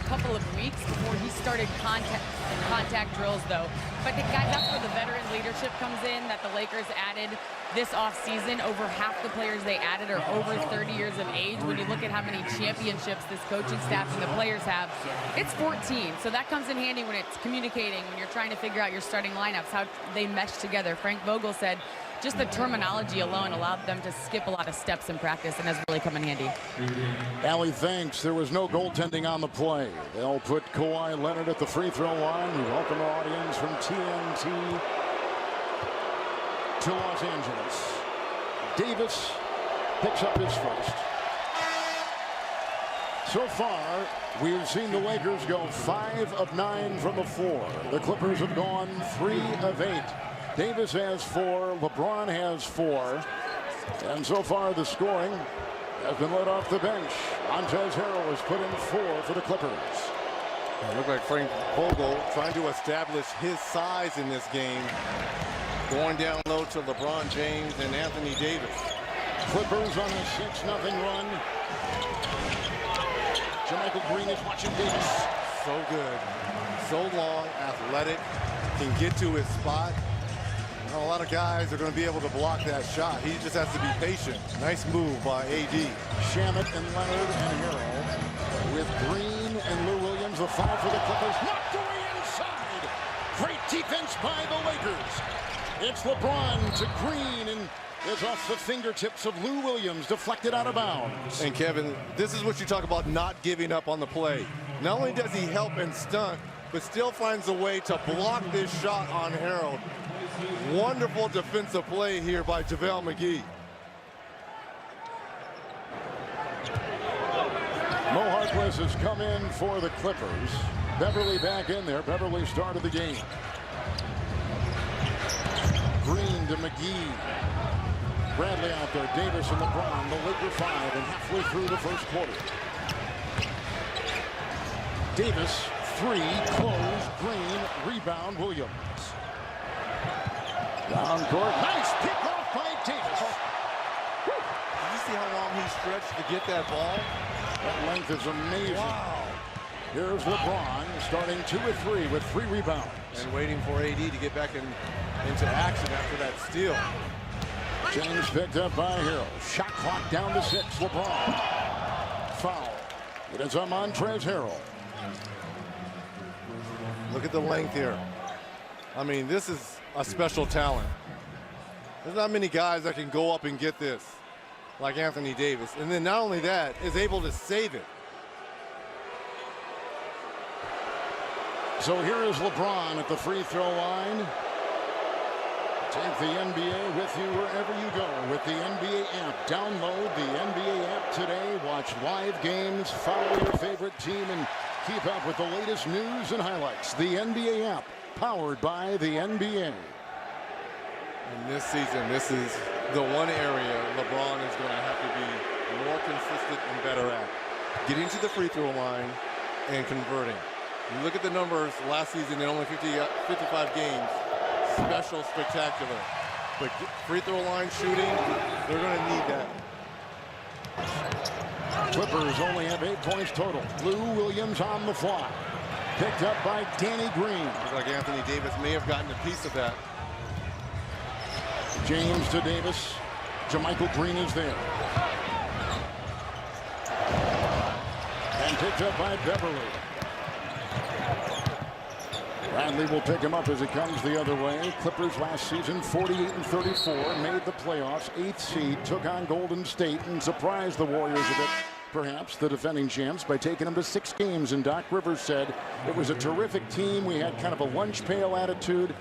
couple of weeks before he started contact drills, though. But I think, guys, that's where the veteran leadership comes in that the Lakers added this offseason. Over half the players they added are over 30 years of age. When you look at how many championships this coaching staff and the players have, it's 14. So that comes in handy when it's communicating, when you're trying to figure out your starting lineups, how they mesh together. Frank Vogel said just the terminology alone allowed them to skip a lot of steps in practice and has really come in handy. Allie thinks there was no goaltending on the play. They'll put Kawhi Leonard at the free throw line. We welcome our audience from TNT to Los Angeles. Davis picks up his first. So far, we've seen the Lakers go 5 of 9 from the floor. The Clippers have gone 3 of 8. Davis has 4, LeBron has 4, and so far the scoring has been led off the bench. Montrezl Harrell has put in 4 for the Clippers. It looked like Frank Vogel trying to establish his size in this game, going down low to LeBron James and Anthony Davis. Clippers on a 6-0 run. Jermichael Green is watching Davis. So good, so long, athletic, can get to his spot. You know, a lot of guys are going to be able to block that shot. He just has to be patient. Nice move by AD. Shamet and Leonard and Harrell with Green and Lou Williams. The foul for the Clippers. Knocked away inside. Great defense by the Lakers. It's LeBron to Green, and it's off the fingertips of Lou Williams, deflected out of bounds. And Kevin, this is what you talk about not giving up on the play. Not only does he help and stunt, but still finds a way to block this shot on Harrell. Wonderful defensive play here by JaVale McGee. Mo Harkless has come in for the Clippers. Beverly back in there. Beverly started the game. Green to McGee. Bradley out there. Davis and LeBron. The Lakers 5 and halfway through the first quarter. Davis, 3, close, Green, rebound, Williams. Down court, nice pick off by Davis. Did you see how long he stretched to get that ball? That length is amazing. Wow. Here's LeBron starting 2 of 3 with 3 rebounds. And waiting for AD to get back into action after that steal. James picked up by Hill. Shot clock down to 6. LeBron. Foul. It is on Montrezl Harrell. Look at the length here. I mean, this is a special talent. There's not many guys that can go up and get this, like Anthony Davis. And then not only that, is able to save it. So here is LeBron at the free throw line. Take the NBA with you wherever you go with the NBA app. Download the NBA app today. Watch live games, follow your favorite team, and keep up with the latest news and highlights. The NBA app, powered by the NBA. And this season, this is the one area LeBron is going to have to be more consistent and better at. Getting to the free throw line and converting. You look at the numbers last season in only 55 games. Special, spectacular. But free throw line shooting, they're going to need that. Clippers only have 8 points total. Lou Williams on the fly. Picked up by Danny Green. Looks like Anthony Davis may have gotten a piece of that. James to Davis. Jermichael Green is there. And picked up by Beverly. Bradley will pick him up as it comes the other way. Clippers last season 48-34, made the playoffs, 8th seed, took on Golden State and surprised the Warriors a bit, perhaps the defending champs, by taking them to 6 games. And Doc Rivers said it was a terrific team. We had kind of a lunch pail attitude.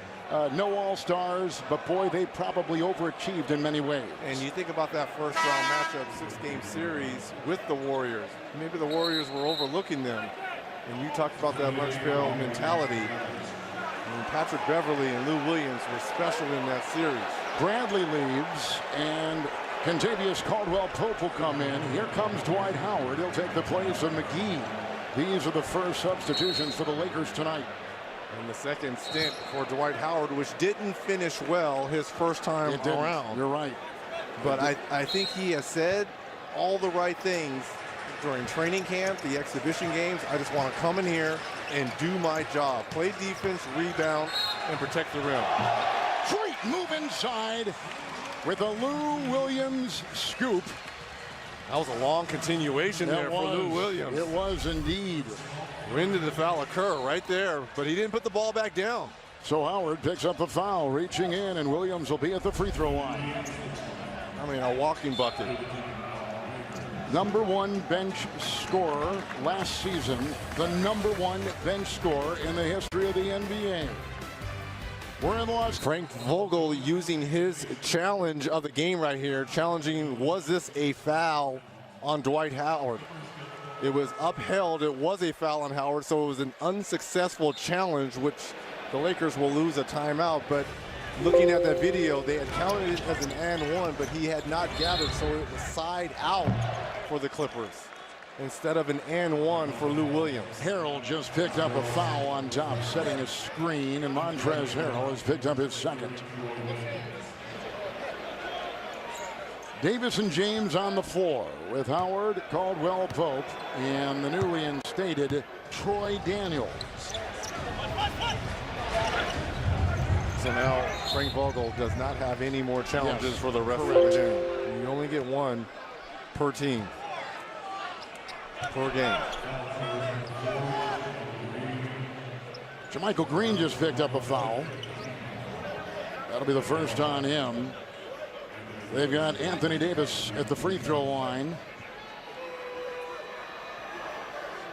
No all-stars, but boy, they probably overachieved in many ways. And you think about that first round matchup, 6-game series with the Warriors. Maybe the Warriors were overlooking them. And you talked about that lunch pail mentality. And Patrick Beverly and Lou Williams were special in that series. Bradley leaves, and Kentavious Caldwell-Pope will come in. Here comes Dwight Howard. He'll take the place of McGee. These are the first substitutions for the Lakers tonight. And the second stint for Dwight Howard, which didn't finish well his first time around. You're right. But I think he has said all the right things during training camp, the exhibition games. I just want to come in here and do my job. Play defense, rebound, and protect the rim. Great move inside with a Lou Williams scoop. That was a long continuation there for Lou Williams. It was indeed. When did the foul occur? Right there, but he didn't put the ball back down. So Howard picks up the foul, reaching in, and Williams will be at the free throw line. I mean, a walking bucket. #1 bench scorer last season, the #1 bench scorer in the history of the NBA. We're in Los. Frank Vogel using his challenge of the game right here, challenging, was this a foul on Dwight Howard? It was upheld. It was a foul on Howard, so it was an unsuccessful challenge, which the Lakers will lose a timeout. But looking at that video, they had counted it as an and one, but he had not gathered, so it was side out for the Clippers instead of an and one for Lou Williams. Harrell just picked up a foul on top, setting a screen, and Montrezl Harrell has picked up his second. Davis and James on the floor with Howard, Caldwell Pope, and the newly instated Troy Daniels. So now Frank Vogel does not have any more challenges for the rest of the game. You only get one per team, per game. JaMychal Green just picked up a foul. That'll be the first on him. They've got Anthony Davis at the free throw line.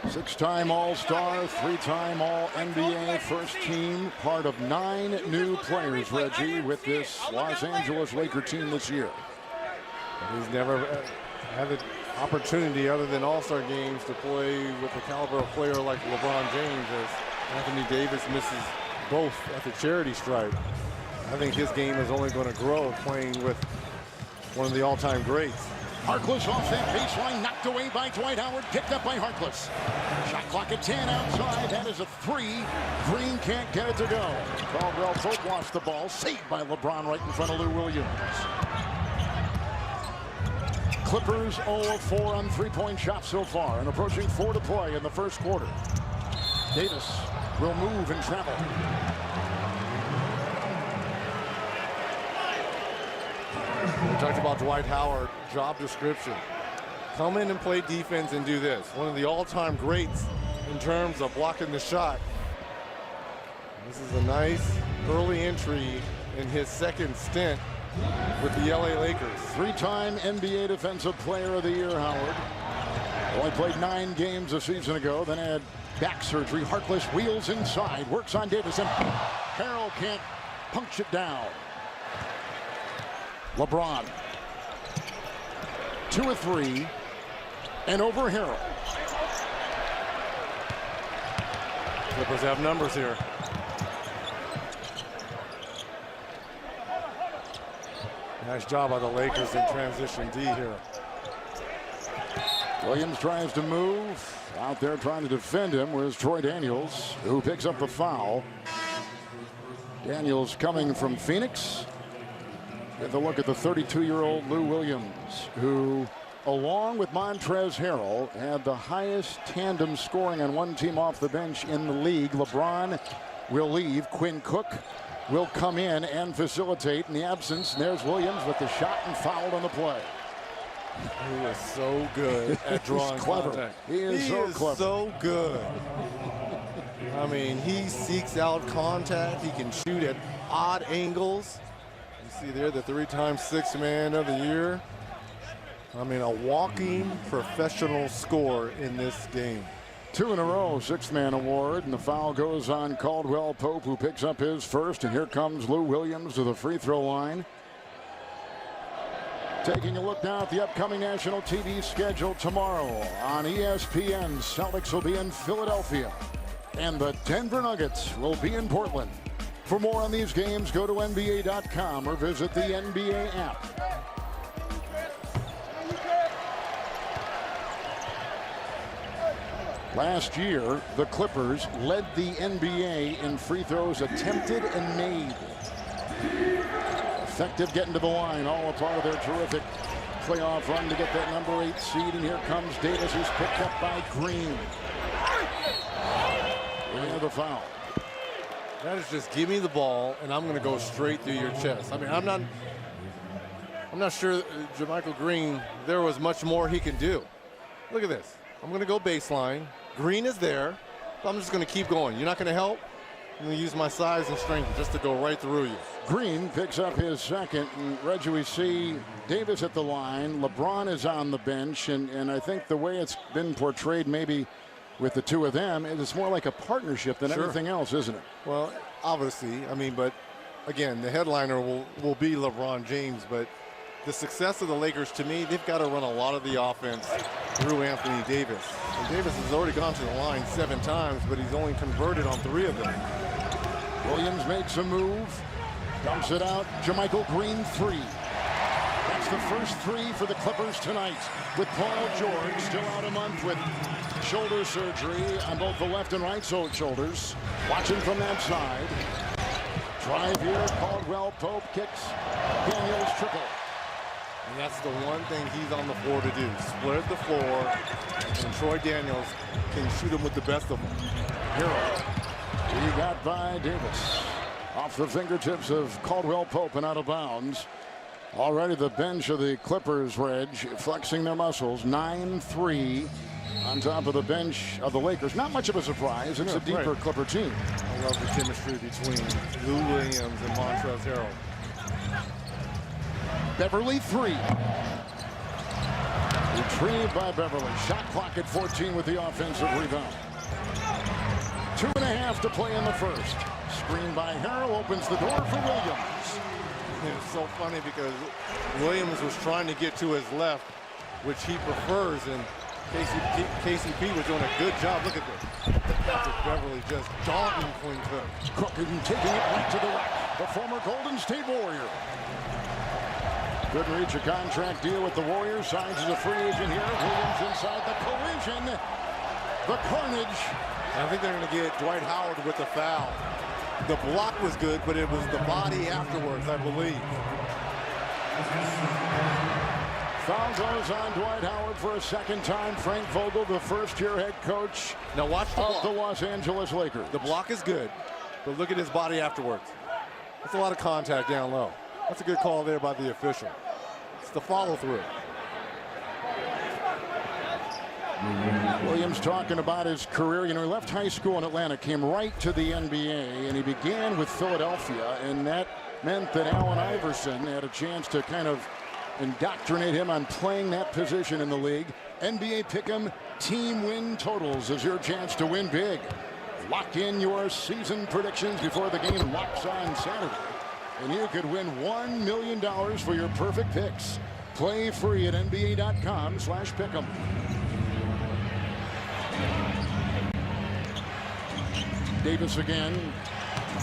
6-time All-Star, 3-time All-NBA first team, part of 9 new players, Reggie, with this Los Angeles Laker team this year. He's never had the opportunity other than All-Star games to play with the caliber of player like LeBron James, as Anthony Davis misses both at the charity stripe. I think his game is only going to grow playing with one of the all-time greats. Harkless off that baseline, knocked away by Dwight Howard, picked up by Harkless. Shot clock at 10 outside. That is a 3. Green can't get it to go. Caldwell Pope lost the ball, saved by LeBron right in front of Lou Williams. Clippers 0 of 4 on three-point shots so far, and approaching 4 to play in the first quarter. Davis will move and travel. We talked about Dwight Howard, job description. Come in and play defense and do this. One of the all-time greats in terms of blocking the shot. This is a nice early entry in his second stint with the LA Lakers. 3-time NBA Defensive Player of the Year, Howard. Only played 9 games a season ago, then had back surgery. Harkless wheels inside, works on Davis, and Harrell can't punch it down. LeBron, 2 of 3, and over Harrell. Clippers have numbers here. Nice job by the Lakers in transition D here. Williams tries to move. Out there trying to defend him was Troy Daniels, who picks up the foul. Daniels coming from Phoenix. With a look at the 32-year-old Lou Williams, who, along with Montrezl Harrell, had the highest tandem scoring on one team off the bench in the league. LeBron will leave. Quinn Cook will come in and facilitate in the absence. And there's Williams with the shot and fouled on the play. He is so good at drawing clever. contact. He is clever. So good. I mean, he seeks out contact. He can shoot at odd angles. You see there the 3-time Sixth Man of the Year. I mean, a walking professional scorer in this game. 2 in a row, 6th Man award, and the foul goes on Caldwell Pope, who picks up his first, and here comes Lou Williams to the free throw line. Taking a look now at the upcoming national TV schedule tomorrow on ESPN. Celtics will be in Philadelphia, and the Denver Nuggets will be in Portland. For more on these games, go to NBA.com or visit the NBA app. Last year, the Clippers led the NBA in free throws attempted and made. Effective getting to the line, all a part of their terrific playoff run to get that number 8 seed, and here comes Davis, who's picked up by Green. We have a foul. That is just give me the ball, and I'm going to go straight through your chest. I mean, I'm not sure JaMychal Green, there was much more he can do. Look at this. I'm going to go baseline. Green is there. So I'm just going to keep going. You're not going to help? I'm going to use my size and strength just to go right through you. Green picks up his second, and Reggie, we see Davis at the line. LeBron is on the bench, and I think the way it's been portrayed maybe with the two of them, it's more like a partnership than anything else, isn't it? Well, obviously, I mean, but again, the headliner will be LeBron James, but the success of the Lakers, to me, they've got to run a lot of the offense through Anthony Davis. And Davis has already gone to the line 7 times, but he's only converted on 3 of them. Williams makes a move, dumps it out. JaMychal Green 3. That's the first 3 for the Clippers tonight, with Paul George still out a month with shoulder surgery on both the left and right shoulders. Watching from that side. Drive here, Caldwell Pope kicks. Daniels triple. And that's the one thing he's on the floor to do. Split the floor, and Troy Daniels can shoot him with the best of them. Hero. He got by Davis. Off the fingertips of Caldwell Pope and out of bounds. Already the bench of the Clippers, Reg, flexing their muscles. 9-3 on top of the bench of the Lakers. Not much of a surprise. It's a deeper Clipper team. I love the chemistry between Lou Williams and Montrezl Harrell. Beverly 3. Retrieved by Beverly. Shot clock at 14 with the offensive rebound. 2.5 to play in the first. Screen by Harrell opens the door for Williams. It's so funny because Williams was trying to get to his left, which he prefers, and KCP was doing a good job. Look at this. Patrick Beverly just daunting Quinn Cook. Cook taking it right to the rack. The former Golden State Warrior. Couldn't reach a contract deal with the Warriors. Signs as a free agent here. Williams inside the collision. The carnage. I think they're going to get Dwight Howard with the foul. The block was good, but it was the body afterwards, I believe. Foul goes on Dwight Howard for a second time. Frank Vogel, the first-year head coach now watch the of the Los Angeles Lakers. The block is good, but look at his body afterwards. That's a lot of contact down low. That's a good call there by the official. It's the follow-through. Williams talking about his career. You know, he left high school in Atlanta, came right to the NBA, and he began with Philadelphia, and that meant that Allen Iverson had a chance to kind of indoctrinate him on playing that position in the league. NBA Pick'em team win totals is your chance to win big. Lock in your season predictions before the game locks on Saturday, and you could win $1 million for your perfect picks. Play free at NBA.com/pick'em. Davis again.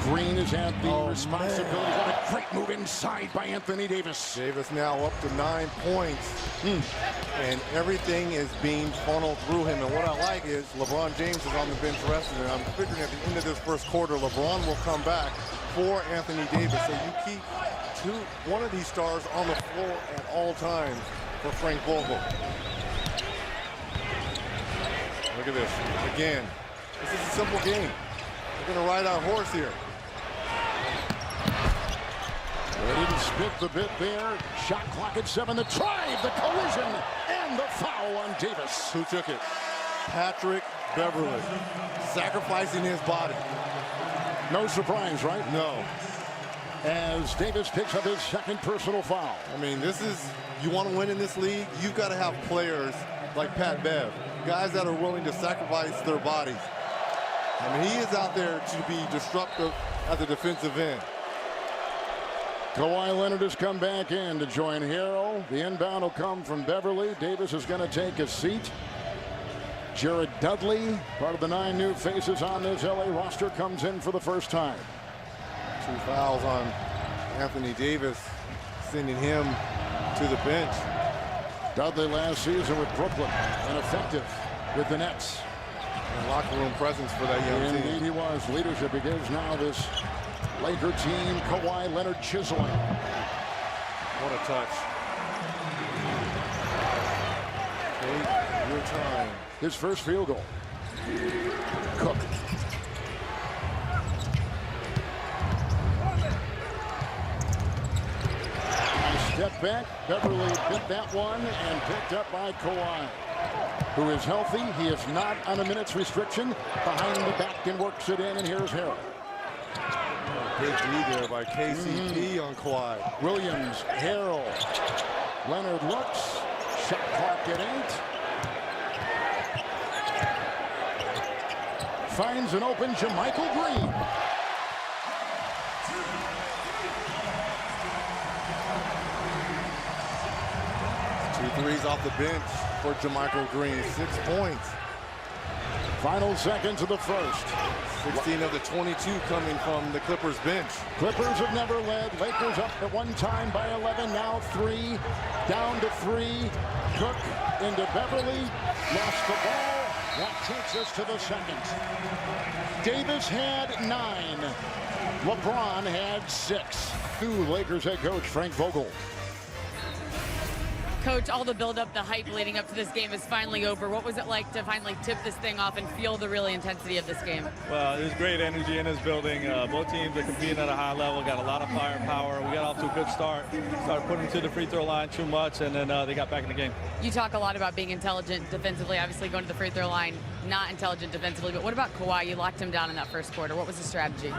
Green has had the responsibility. Man. What a great move inside by Anthony Davis. Davis now up to 9 points. And everything is being funneled through him. And what I like is LeBron James is on the bench resting. And I'm figuring at the end of this first quarter, LeBron will come back for Anthony Davis. So you keep one of these stars on the floor at all times for Frank Vogel. Look at this. Again, this is a simple game. We're going to ride our horse here. They didn't spit the bit there. Shot clock at 7. The drive, the collision, and the foul on Davis. Who took it? Patrick Beverly. Sacrificing his body. No surprise, right? No. As Davis picks up his second personal foul. I mean, this is, you want to win in this league, you've got to have players like Pat Bev. Guys that are willing to sacrifice their bodies. I mean, he is out there to be disruptive at the defensive end. Kawhi Leonard has come back in to join Harrell. The inbound will come from Beverly. Davis is going to take a seat. Jared Dudley, part of the 9 new faces on this LA roster, comes in for the first time. 2 fouls on Anthony Davis, sending him to the bench. Dudley last season with Brooklyn, and effective with the Nets. And locker room presence for that young team. Indeed he was. Leadership begins now this Laker team. Kawhi Leonard chiseling. What a touch. time. His first field goal. Cook. Step back. Beverly bit that one and picked up by Kawhi, who is healthy. He is not on a minutes restriction. Behind the back and works it in, and here's Harrell. Big lead there by KCP on Kawhi. Williams, Harrell. Leonard looks. Shot clock at 8. Finds an open Jermichael Green. 2 threes off the bench for Jermichael Green. 6 points. Final seconds of the first. 16 of the 22 coming from the Clippers bench. Clippers have never led. Lakers up at one time by 11. Now 3. Down to 3. Cook into Beverly. Lost the ball. That takes us to the second. Davis had 9. LeBron had 6. New Lakers head coach Frank Vogel. Coach, all the build-up, the hype leading up to this game is finally over. What was it like to finally tip this thing off and feel the real intensity of this game? Well, there's great energy in this building. Both teams are competing at a high level, got a lot of firepower. We got off to a good start. Started putting them to the free throw line too much, and then they got back in the game. You talk a lot about being intelligent defensively, obviously going to the free throw line, not intelligent defensively, but what about Kawhi? You locked him down in that first quarter. What was the strategy?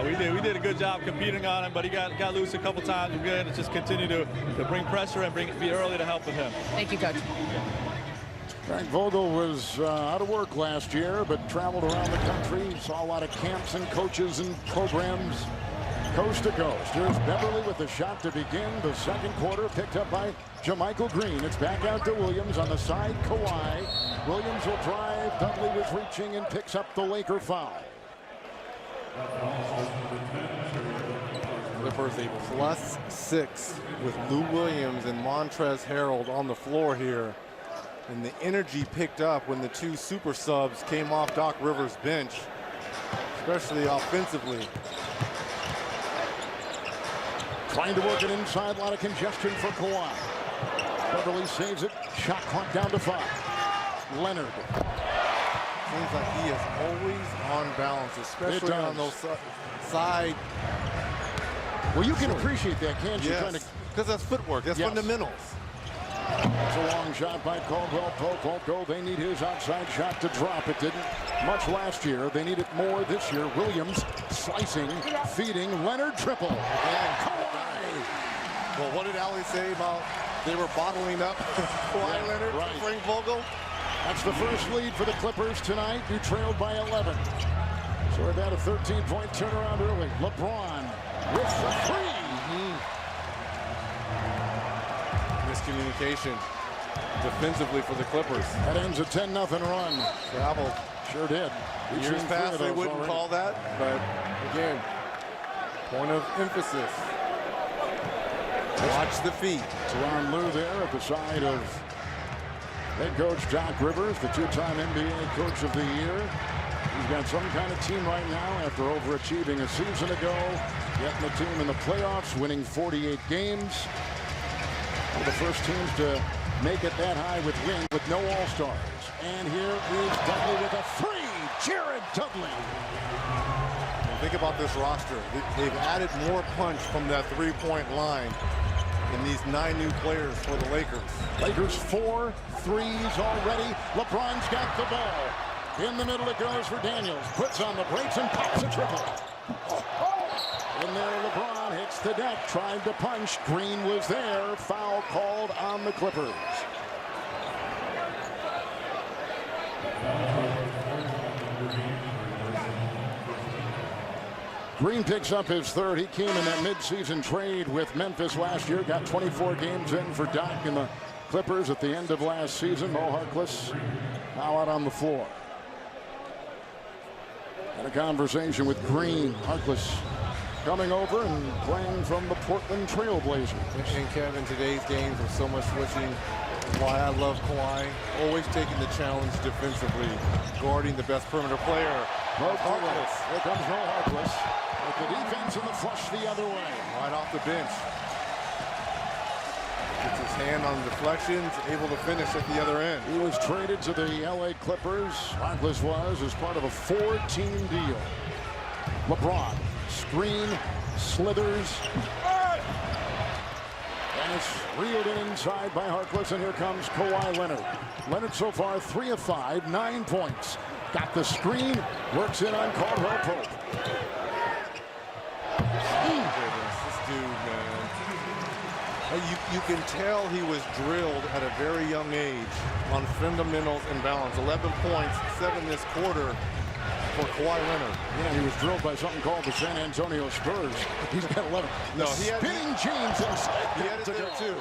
We did a good job competing on him, but he got loose a couple times. We're good to just continue to bring pressure and be early to help with him. Thank you, Coach. Frank Vogel was out of work last year, but traveled around the country, saw a lot of camps and coaches and programs coast to coast. Here's Beverly with the shot to begin the second quarter, picked up by Jermichael Green. It's back out to Williams on the side. Kawhi. Williams will drive. Dudley was reaching and picks up the Laker foul. Clippers a +6 with Lou Williams and Montrezl Harrell on the floor here. And the energy picked up when the 2 super subs came off Doc Rivers' bench, especially offensively. Trying to work it inside, a lot of congestion for Kawhi. Beverly saves it. Shot clock down to 5. Leonard. Seems like he is always on balance, especially on those side. Well, you can appreciate that, can't you? Yes, because that's footwork. That's fundamentals. It's a long shot by Caldwell Pope. Won't go. They need his outside shot to drop. It didn't much last year. They need it more this year. Williams slicing, feeding. Leonard triple. And Kawhi. Well, what did Allie say about they were bottling up Kawhi Leonard for Frank Vogel? That's the first lead for the Clippers tonight, who trailed by 11. So they've had a 13-point turnaround early. LeBron with the 3. Miscommunication defensively for the Clippers. That ends a 10-0 run. Traveled. Sure did. Years past they wouldn't call that, but again, point of emphasis. Watch the feet. Teron Lue there at the side of head coach Doc Rivers, the 2-time NBA Coach of the Year. He's got some kind of team right now after overachieving a season ago, getting the team in the playoffs, winning 48 games. One of the first teams to make it that high with wins with no All-Stars. And here is Dudley with a 3. Jared Dudley. Well, think about this roster. They've added more punch from that 3-point line in these 9 new players for the Lakers. Lakers 4 threes already. LeBron's got the ball. In the middle it goes for Daniels. Puts on the brakes and pops a triple. In there, LeBron hits the deck, tried to punch. Green was there. Foul called on the Clippers. Green picks up his 3rd. He came in that midseason trade with Memphis last year. Got 24 games in for Doc and the Clippers at the end of last season. Mo Harkless now out on the floor. Had a conversation with Green. Harkless coming over and playing from the Portland Trailblazers. And Kevin, today's games with so much switching. Why I love Kawhi, always taking the challenge defensively, guarding the best perimeter player. Mo Harkless. Here comes Mo Harkless with the defense and the flush the other way. Right off the bench. Gets his hand on deflections, able to finish at the other end. He was traded to the LA Clippers. Harkless was as part of a 4-team deal. LeBron, screen, slithers. And it's reeled in inside by Harkless, and here comes Kawhi Leonard. Leonard so far 3 of 5, 9 points. Got the screen, works in on Caldwell Pope. This dude, man. You can tell he was drilled at a very young age on fundamentals and balance. 11 points, 7 this quarter for Kawhi Leonard. Yeah, he was drilled by something called the San Antonio Spurs. He's got 11. No, he had spinning James inside. He had it there too.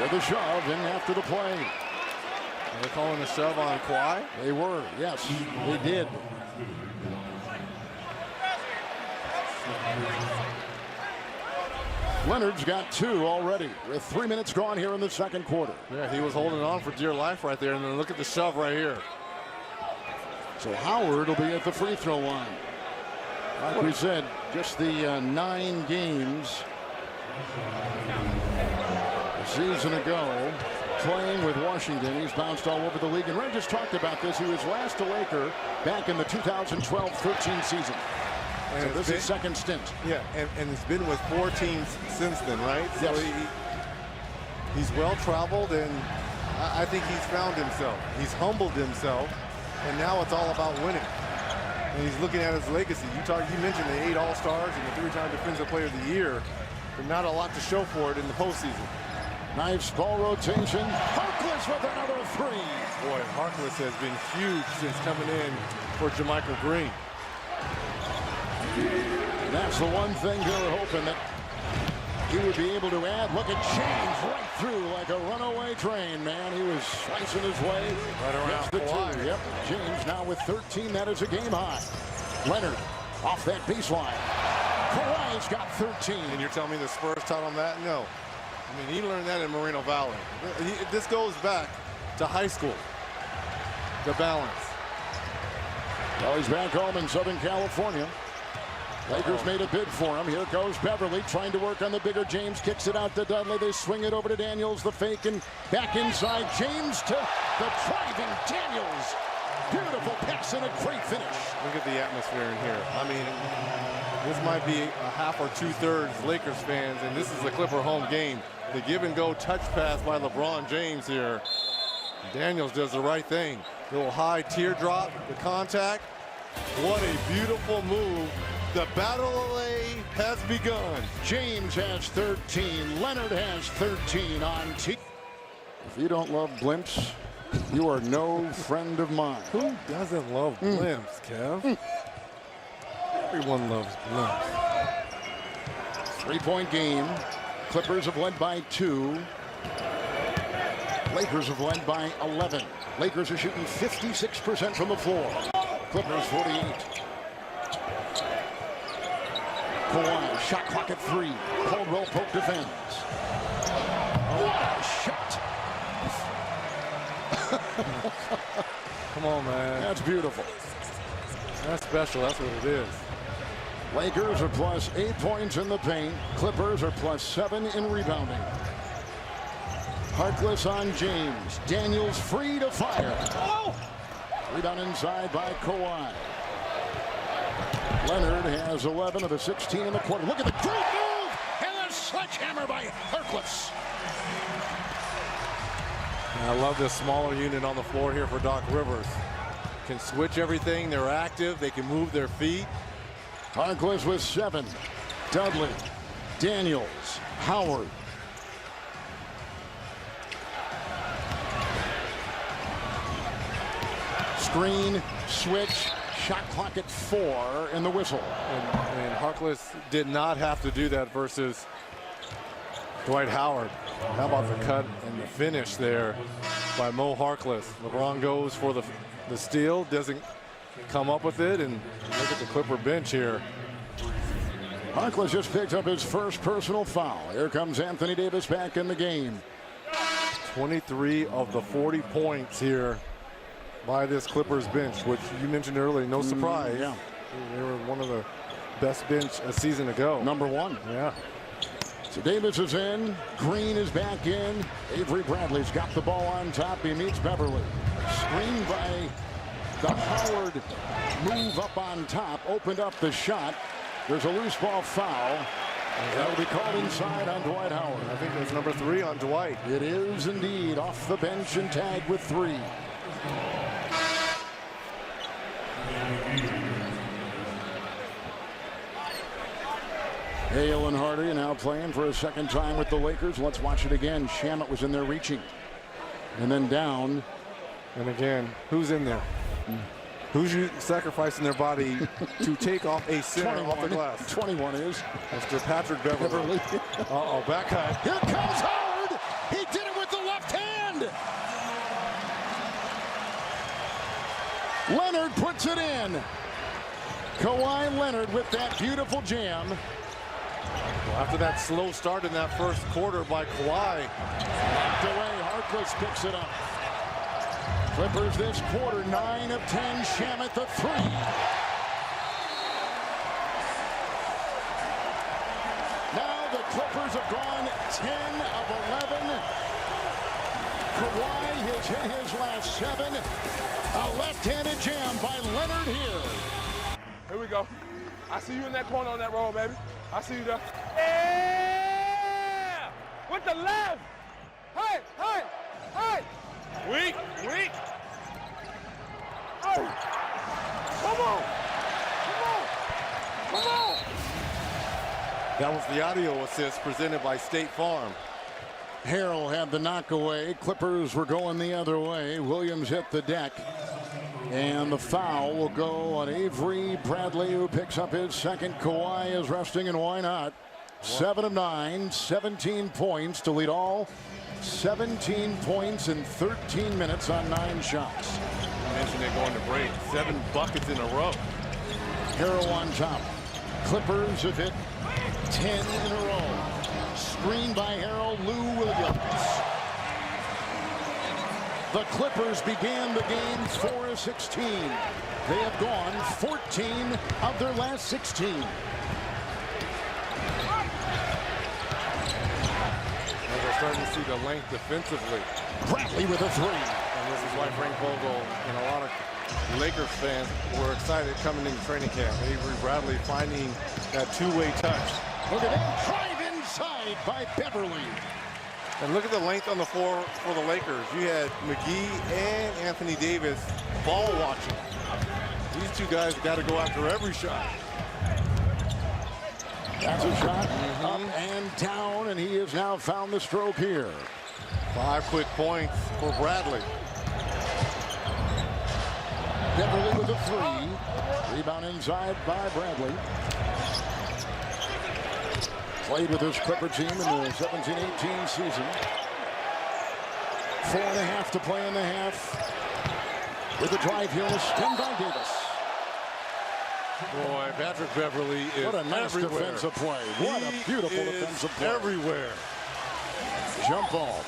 With a shove in after the play. Are they calling a shove on Kawhi? They were, yes, they did. Leonard's got 2 already with 3 minutes gone here in the second quarter. Yeah, he was holding on for dear life right there, and then look at the shove right here. So Howard will be at the free throw line. Like we said, just the 9 games a season ago playing with Washington. He's bounced all over the league, and Ray just talked about this. He was last a Laker back in the 2012-13 season. And so this is second stint. Yeah, and it's been with 4 teams since then, right? Yes. So he's well traveled, and I think he's found himself. He's humbled himself, and now it's all about winning. And he's looking at his legacy. You mentioned the 8 All-Stars and the 3-time Defensive Player of the Year, but not a lot to show for it in the postseason. Nice ball rotation. Harkless with another 3. Boy, Harkless has been huge since coming in for Jermichael Green. And that's the one thing they were hoping that he would be able to add. Look at James right through like a runaway train, man. He was slicing his way. Right around the Kawhi. 2. Yep, James now with 13. That is a game high. Leonard off that baseline. Kawhi's got 13. And you're telling me the Spurs taught him that? No. I mean, he learned that in Moreno Valley. This goes back to high school. The balance. Well, he's back home in Southern California. Lakers made a bid for him. Here goes Beverly trying to work on the bigger James. Kicks it out to Dudley. They swing it over to Daniels. The fake and back inside. James to the driving Daniels. Beautiful pass and a great finish. Look at the atmosphere in here. I mean, this might be a half or 2/3 Lakers fans, and this is the Clipper home game. The give and go touch pass by LeBron James here. Daniels does the right thing. Little high teardrop, the contact. What a beautiful move. The battle of LA has begun. James has 13. Leonard has 13 on T. If you don't love blimps, you are no friend of mine. Who doesn't love blimps, Kev? Everyone loves blimps. 3-point game. Clippers have led by 2. Lakers have led by 11. Lakers are shooting 56% from the floor. Clippers 48. Kawhi, shot clock at 3. Caldwell Pope defends. What a shot. Come on, man. That's beautiful. That's special. That's what it is. Lakers are plus 8 points in the paint. Clippers are plus 7 in rebounding. Harkless on James. Daniels free to fire. Oh! Rebound inside by Kawhi. Leonard has 11 of the 16 in the quarter. Look at the great move and a sledgehammer by Harkless. I love this smaller unit on the floor here for Doc Rivers. Can switch everything. They're active. They can move their feet. Harkless with 7. Dudley, Daniels, Howard. Screen, switch, shot clock at 4 in the whistle. And Harkless did not have to do that versus Dwight Howard. How about the cut and the finish there by Mo Harkless? LeBron goes for the steal, doesn't come up with it, and look at the Clipper bench here. Harkless just picked up his first personal foul. Here comes Anthony Davis back in the game. 23 of the 40 points here by this Clippers bench, which you mentioned earlier, no surprise. Yeah. They were one of the best bench a season ago. Number 1. Yeah. So Davis is in. Green is back in. Avery Bradley's got the ball on top. He meets Beverly. Screened by the Howard move up on top. Opened up the shot. There's a loose ball foul. That will be called inside on Dwight Howard. I think it's number 3 on Dwight. It is indeed off the bench and tagged with 3. Hale and Hardy now playing for a second time with the Lakers. Let's watch it again. Shamet was in there reaching. And then down. And again, who's in there? Who's sacrificing their body to take off a center off the glass? 21 is. Mr. Patrick Beverly. Uh-oh, back cut. Here comes Howard. He did it with the left hand. Leonard puts it in. Kawhi Leonard with that beautiful jam. Well, after that slow start in that first quarter by Kawhi. Knocked away. Harkless picks it up. Clippers this quarter, 9 of 10. Shamet the 3. Now the Clippers have gone 10 of 11. Kawhi has hit his last 7. A left-handed jam by Leonard here. Here we go. I see you in that corner on that roll, baby. I see you there. Yeah! With the left. Hey, hey, hey. Weak, weak. Hey. Come on. Come on. Come on. That was the audio assist presented by State Farm. Harrell had the knockaway. Clippers were going the other way. Williams hit the deck. And the foul will go on Avery Bradley, who picks up his second. Kawhi is resting, and why not? 7 of 9, 17 points to lead all. 17 points in 13 minutes on 9 shots. You mentioned it going to break. 7 buckets in a row. Harrell on top. Clippers have hit 10 in a row. Screened by Harrell. Lou Williams. The Clippers began the game 4 of 16. They have gone 14 of their last 16. And we're starting to see the length defensively. Bradley with a 3. And this is why Frank Vogel and a lot of Lakers fans were excited coming into training camp. Avery Bradley finding that two-way touch. Look at that drive inside by Beverly. And look at the length on the floor for the Lakers. You had McGee and Anthony Davis ball watching. These two guys got to go after every shot. That's a shot up and down, and he has now found the stroke here. 5 quick points for Bradley. Beverly with a 3. Rebound inside by Bradley. Played with this Clipper team in the 17-18 season. 4.5 to play in the half. With the drive here, a spin by Davis. Boy, Patrick Beverly is what a nice everywhere. defensive play. What a beautiful defensive play. Everywhere. Jump ball.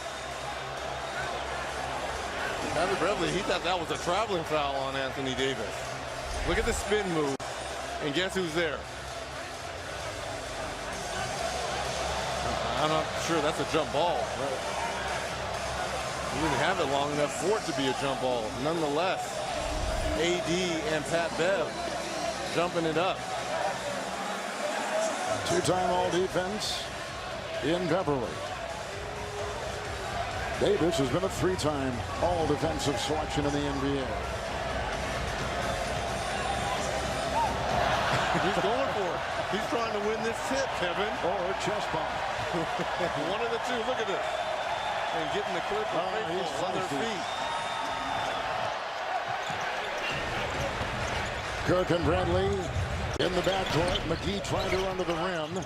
Patrick Beverly, he thought that was a traveling foul on Anthony Davis. Look at the spin move, and guess who's there? I'm not sure that's a jump ball. He didn't have it long enough for it to be a jump ball. Nonetheless, AD and Pat Bev jumping it up. 2-time all-defense in Beverly. Davis has been a 3-time all-defensive selection in the NBA. He's going for it. He's trying to win this tip, Kevin. Or chest bump. One of the two. Look at this. And getting the Clippers on their feet. Kirk and Bradley in the backcourt. McGee trying to run to the rim.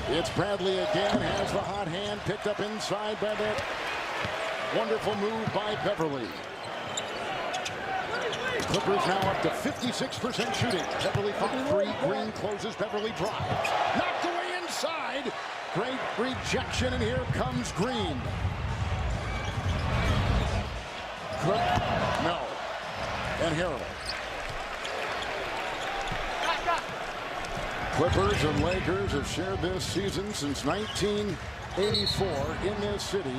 It's Bradley again. Has the hot hand picked up inside by that wonderful move by Beverly. Clippers now up to 56% shooting. Beverly from 3. Green closes. Beverly drives. Knocked away inside. Great rejection, and here comes Green. Cook, no. And Harrell. Clippers and Lakers have shared this season since 1984 in this city.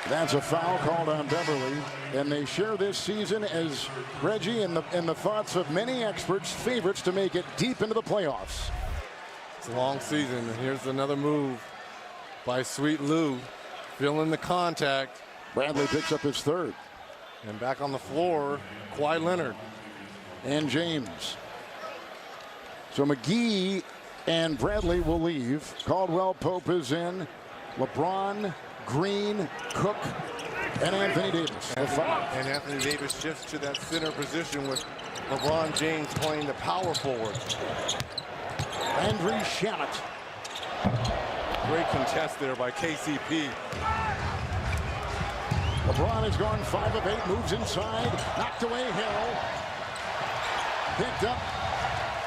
That's a foul called on Beverly, and they share this season as Reggie in the thoughts of many experts, favorites to make it deep into the playoffs. It's a long season, and here's another move by Sweet Lou, feeling the contact. Bradley picks up his third. And back on the floor, Kawhi Leonard. And James. So McGee and Bradley will leave. Caldwell Pope is in. LeBron, Green, Cook, and Anthony Davis. And Anthony Davis shifts to that center position with LeBron James playing the power forward. Landry Shamet. Great contest there by KCP. LeBron has gone 5 of 8, moves inside, knocked away Hill. Picked up,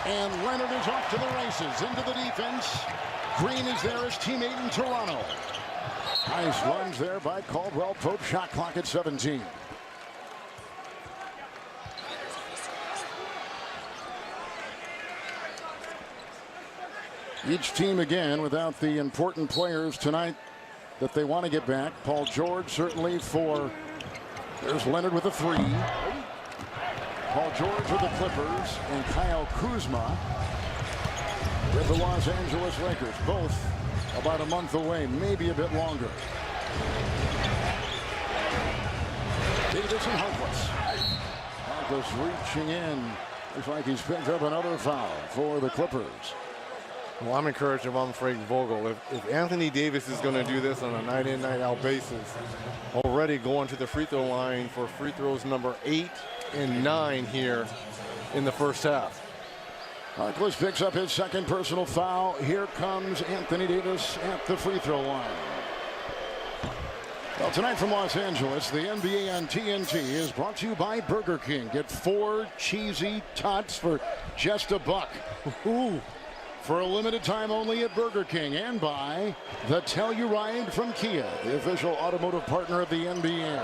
and Leonard is off to the races, into the defense. Green is there, his teammate in Toronto. Nice runs there by Caldwell Pope. Shot clock at 17. Each team again without the important players tonight that they want to get back. Paul George certainly for. There's Leonard with a 3. Paul George with the Clippers, and Kyle Kuzma with the Los Angeles Lakers. Both about a month away, maybe a bit longer. Davis and Harkless. Harkless reaching in. Looks like he's picked up another foul for the Clippers. Well, I'm encouraged if I'm Frank Vogel. If Anthony Davis is going to do this on a night-in, night-out basis, already going to the free throw line for free throws number 8 and 9 here in the first half. Harkless picks up his second personal foul. Here comes Anthony Davis at the free throw line. Well, tonight from Los Angeles, the NBA on TNT is brought to you by Burger King. Get 4 cheesy tots for just $1. Ooh. For a limited time only at Burger King, and by the Telluride from Kia, the official automotive partner of the NBA.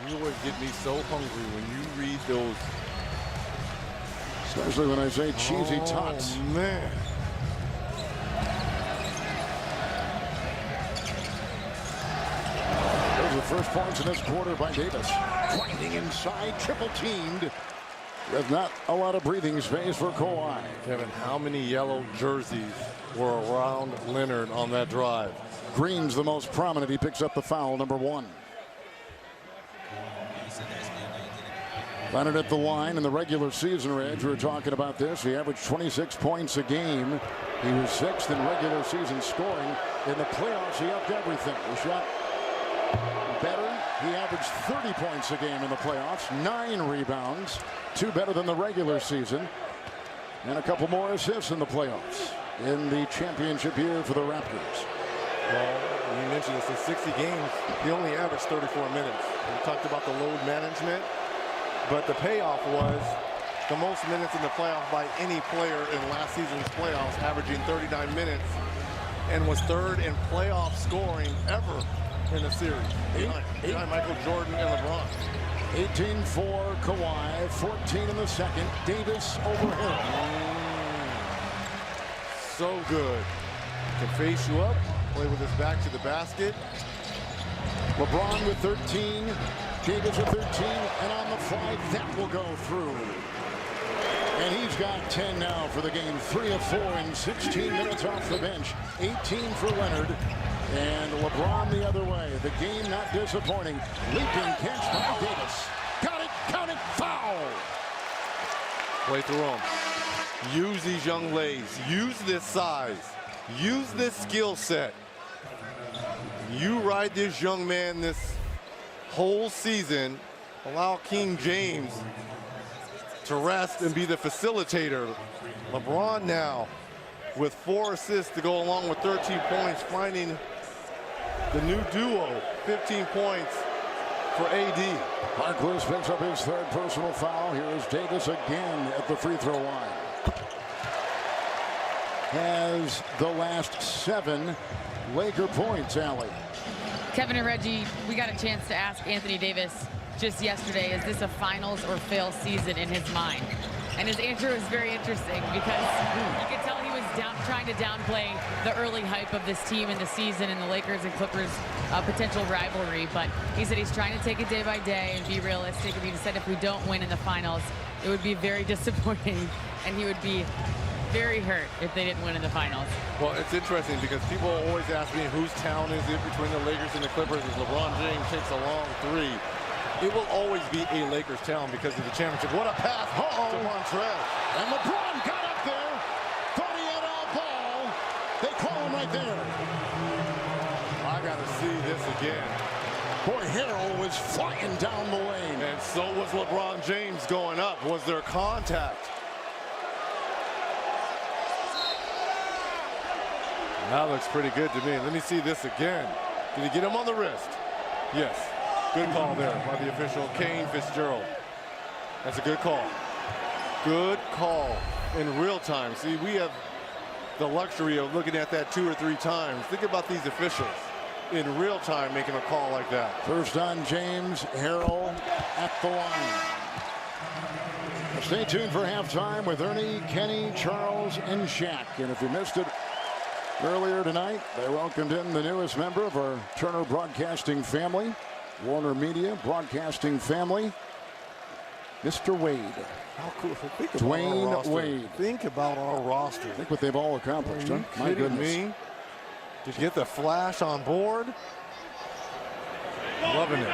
You always get me so hungry when you read those. Especially when I say cheesy tots. Man. Those are the first points in this quarter by Davis. Finding inside, triple teamed. With not a lot of breathing space for Kawhi. Kevin, how many yellow jerseys were around Leonard on that drive? Green's the most prominent. He picks up the foul, number 1. Leonard at the line in the regular season, Reg. We were talking about this. He averaged 26 points a game. He was 6th in regular season scoring. In the playoffs, he upped everything. He shot better. He averaged 30 points a game in the playoffs, 9 rebounds, 2 better than the regular season, and a couple more assists in the playoffs in the championship year for the Raptors. Well, you mentioned this in 60 games, he only averaged 34 minutes. We talked about the load management, but the payoff was the most minutes in the playoff by any player in last season's playoffs, averaging 39 minutes, and was 3rd in playoff scoring ever in the series. Behind Michael Jordan and LeBron. 18 for Kawhi, 14 in the second. Davis over Hill. So good. Can face you up, play with his back to the basket. LeBron with 13, Davis with 13, and on the fly, that will go through. And he's got 10 now for the game. 3 of 4 in 16 minutes off the bench. 18 for Leonard. And LeBron the other way. The game not disappointing. Leaping catch by Davis. Got it, count it, foul. Play through him. Use these young legs. Use this size. Use this skill set. You ride this young man this whole season. Allow King James to rest and be the facilitator. LeBron now with 4 assists to go along with 13 points, finding the new duo. 15 points for AD. Harkless picks up his 3rd personal foul. Here is Davis again at the free throw line. Has the last 7 Laker points, Allie. Kevin and Reggie, we got a chance to ask Anthony Davis just yesterday, is this a finals or fail season in his mind? And his answer was very interesting because you could tell he was trying to downplay the early hype of this team in the season and the Lakers and Clippers potential rivalry. But he said he's trying to take it day by day and be realistic. And he said if we don't win in the finals, it would be very disappointing and he would be very hurt if they didn't win in the finals. Well, it's interesting because people always ask me whose town is it between the Lakers and the Clippers as LeBron James takes a long three. It will always be a Lakers town because of the championship. What a pass to Montrez. And LeBron got up there. Thought he had all ball. They call him right there. I got to see this again. Boy, Harrell was flying down the lane. And so was LeBron James going up. Was there contact? That looks pretty good to me. Let me see this again. Did he get him on the wrist? Yes. Good call there by the official, Kane Fitzgerald. That's a good call. Good call in real time. See, we have the luxury of looking at that 2 or 3 times. Think about these officials in real time making a call like that. First on James, Harrell at the line. Stay tuned for halftime with Ernie, Kenny, Charles, and Shaq. And if you missed it earlier tonight, they welcomed in the newest member of our Turner Broadcasting family, Warner Media Broadcasting family, Mr. Wade. How cool. Think about Dwayne our roster. Wade. Think about our roster. Think what they've all accomplished. Huh? My Kidding goodness. me? Did you get the Flash on board? Loving it.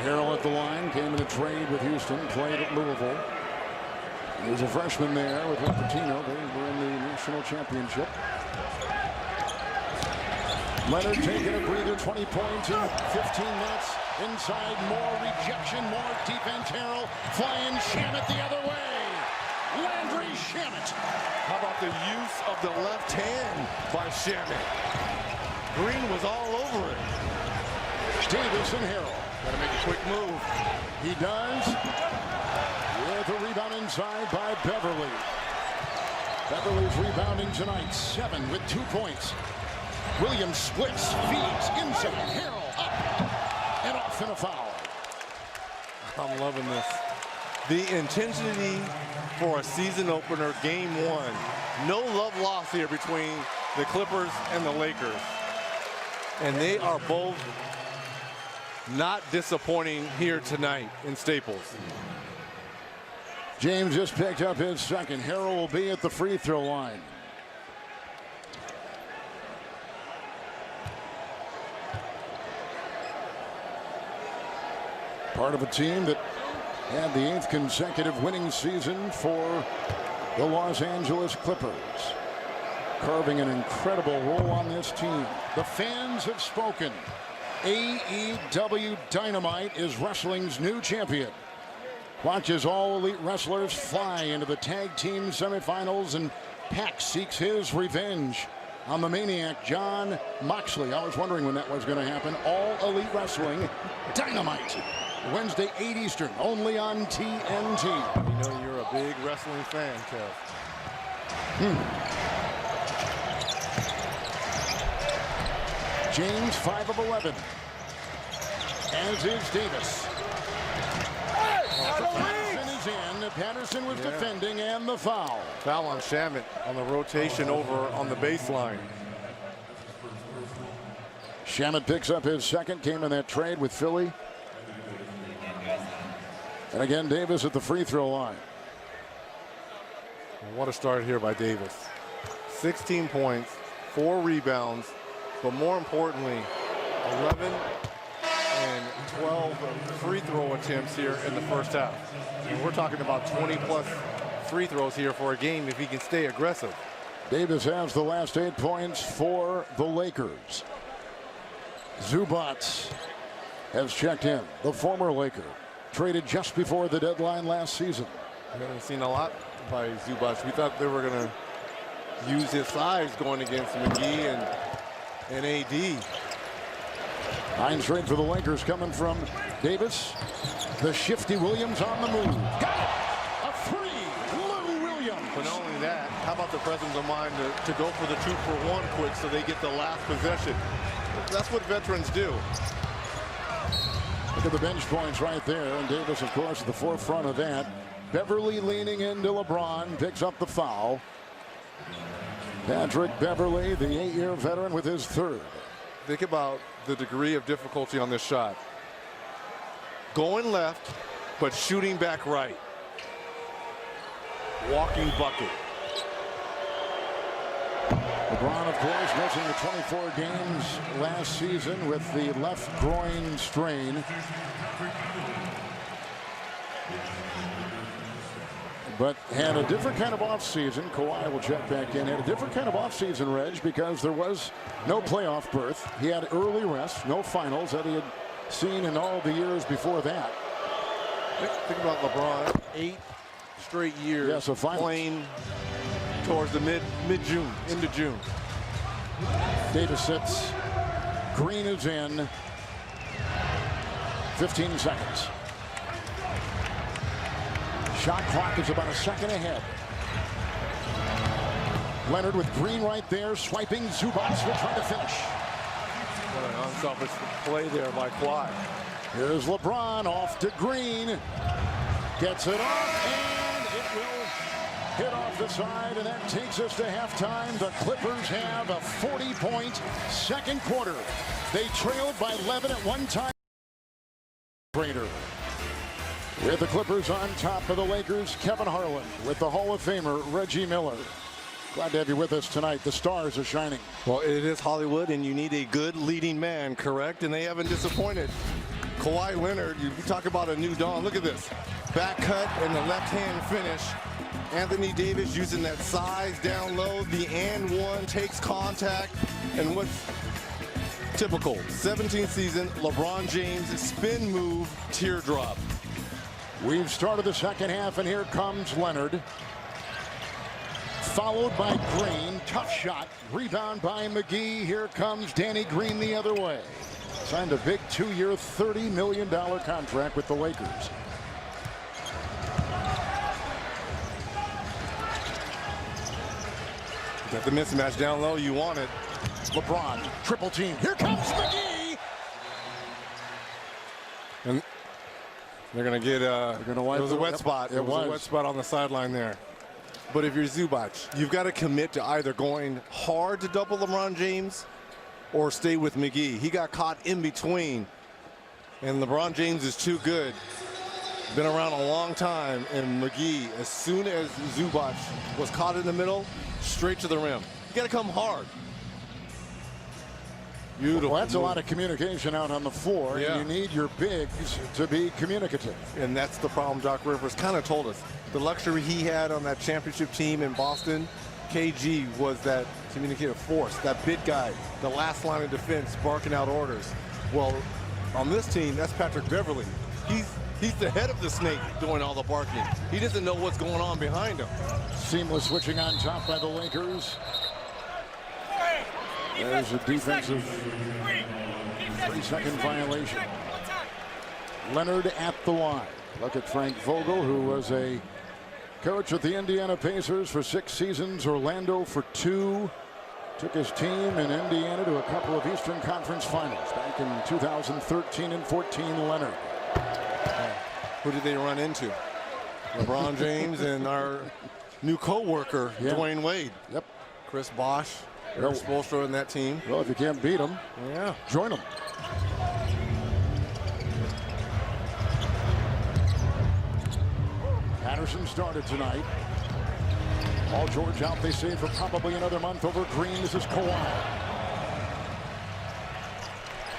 Harrell at the line, came in a trade with Houston, played at Louisville. He was a freshman there with Cupertino. They were in the national championship. Leonard taking a breather, 20 points in 15 minutes. Inside, more rejection, more defense. Harrell flying Shamet the other way. Landry Shamet. How about the use of the left hand by Shamet? Green was all over it. Davis and Harrell. Got to make a quick move. He does. With a rebound inside by Beverly. Beverly's rebounding tonight, 7 with 2 points. Williams splits, feeds, inside, Harrell up, and off in a foul. I'm loving this. The intensity for a season opener, game 1. No love lost here between the Clippers and the Lakers. And they are both not disappointing here tonight in Staples. James just picked up his second. Harrell will be at the free throw line. Part of a team that had the 8th consecutive winning season for the Los Angeles Clippers. Carving an incredible role on this team. The fans have spoken. AEW Dynamite is wrestling's new champion. Watch as all elite wrestlers fly into the tag team semifinals, and Pac seeks his revenge on the Maniac Jon Moxley. I was wondering when that was going to happen. All Elite Wrestling Dynamite. Wednesday, 8 Eastern, only on TNT. You know you're a big wrestling fan, Kev. James, 5 of 11. As is Davis. Patterson is in. Patterson was defending, and the foul. Foul on Shamet on the rotation over on the baseline. Shamet picks up his second, came in that trade with Philly. And again, Davis at the free throw line. What a start here by Davis. 16 points, 4 rebounds, but more importantly, 11 and 12 free throw attempts here in the first half. And we're talking about 20+ free throws here for a game if he can stay aggressive. Davis has the last 8 points for the Lakers. Zubac has checked in, the former Laker, traded just before the deadline last season. We haven't seen a lot by Zubac. We thought they were going to use his size going against McGee and AD. 9 straight for the Lakers coming from Davis. The shifty Williams on the move. Got it! A free Lou Williams. But not only that, how about the presence of mind to go for the 2-for-1 quick so they get the last possession. That's what veterans do. Look at the bench points right there. And Davis, of course, at the forefront of that. Beverly leaning into LeBron, picks up the foul. Patrick Beverly, the 8-year veteran, with his third. Think about the degree of difficulty on this shot. Going left, but shooting back right. Walking bucket. LeBron, of course, missing the 24 games last season with the left groin strain. But had a different kind of offseason. Kawhi will check back in. Had a different kind of offseason, Reg, because there was no playoff berth. He had early rest, no finals that he had seen in all the years before that. Think about LeBron, 8 straight years playing towards the mid-June, into June. Davis sits. Green is in. 15 seconds. Shot clock is about a second ahead. Leonard with Green right there, swiping. Zubac will try to finish. What an unselfish play there by Kawhi. Here's LeBron off to Green. Gets it off, and it will hit off the side, and that takes us to halftime. The Clippers have a 40-point second quarter. They trailed by 11 at one time. With the Clippers on top of the Lakers, Kevin Harlan with the Hall of Famer Reggie Miller. Glad to have you with us tonight. The stars are shining. Well, it is Hollywood, and you need a good leading man, correct? And they haven't disappointed. Kawhi Leonard, you talk about a new dawn. Look at this. Back cut and the left-hand finish. Anthony Davis using that size down low. The and one takes contact. And what's typical? 17th season, LeBron James spin move, teardrop. We've started the second half, and here comes Leonard. Followed by Green. Tough shot. Rebound by McGee. Here comes Danny Green the other way. Signed a big 2-year, $30 million contract with the Lakers. Got the mismatch down low. You want it. LeBron, triple team. Here comes McGee. And they're going to get it was a wet spot. It was a wet spot on the sideline there. But if you're Zubac, you've got to commit to either going hard to double LeBron James or stay with McGee. He got caught in between, and LeBron James is too good. Been around a long time, and McGee, as soon as Zubac was caught in the middle, straight to the rim. You got to come hard. Beautiful. Well, that's a lot of communication out on the floor. Yeah. And you need your bigs to be communicative. And that's the problem Doc Rivers kind of told us. The luxury he had on that championship team in Boston, KG was that communicative force, that big guy, the last line of defense, barking out orders. Well, on this team, that's Patrick Beverly. He's the head of the snake doing all the barking. He doesn't know what's going on behind him. Seamless switching on top by the Lakers. There's a defensive 3-second violation. Leonard at the line. Look at Frank Vogel, who was a coach at the Indiana Pacers for 6 seasons, Orlando for 2. Took his team in Indiana to a couple of Eastern Conference Finals back in 2013 and 14. Leonard. Who did they run into? LeBron James and our new co-worker, Dwayne Wade. Yep. Chris Bosh, Eric Spoelstra in that team. Well, if you can't beat them, join them. Patterson started tonight. Paul George out, they say, for probably another month over Green. This is Kawhi.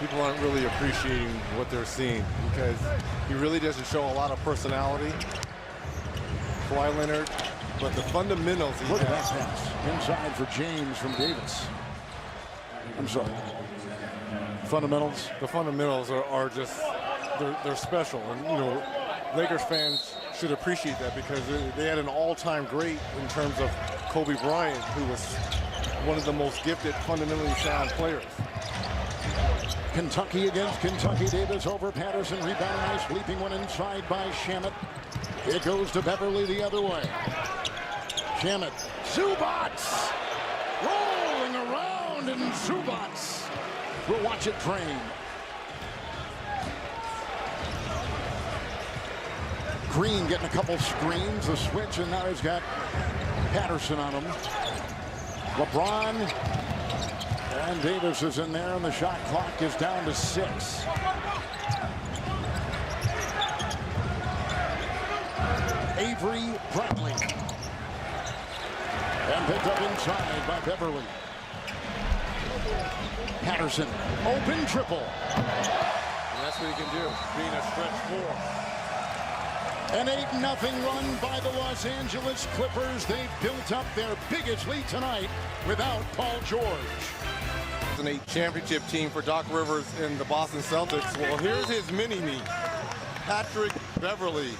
People aren't really appreciating what they're seeing because he really doesn't show a lot of personality. Kawhi Leonard, but the fundamentals he Look at that has. pass. Inside for James from Davis. I'm sorry. Fundamentals. The fundamentals are just, they're special. And, you know, Lakers fans should appreciate that because they had an all-time great in terms of Kobe Bryant, who was one of the most gifted, fundamentally sound players. Kentucky against Kentucky. Davis over Patterson. Rebound. Nice leaping one inside by Shamet. It goes to Beverly the other way. Shamet. Zubac rolling around, and Zubac will watch it drain. Green getting a couple screens, the switch, and now he's got Patterson on him. LeBron and Davis is in there, and the shot clock is down to 6. Avery Bradley. And picked up inside by Beverly. Patterson, open triple. And that's what he can do, being a stretch 4. An 8-0 run by the Los Angeles Clippers. They've built up their biggest lead tonight without Paul George. It's an 8 championship team for Doc Rivers and the Boston Celtics. Well, here's his mini-me, Patrick Beverly.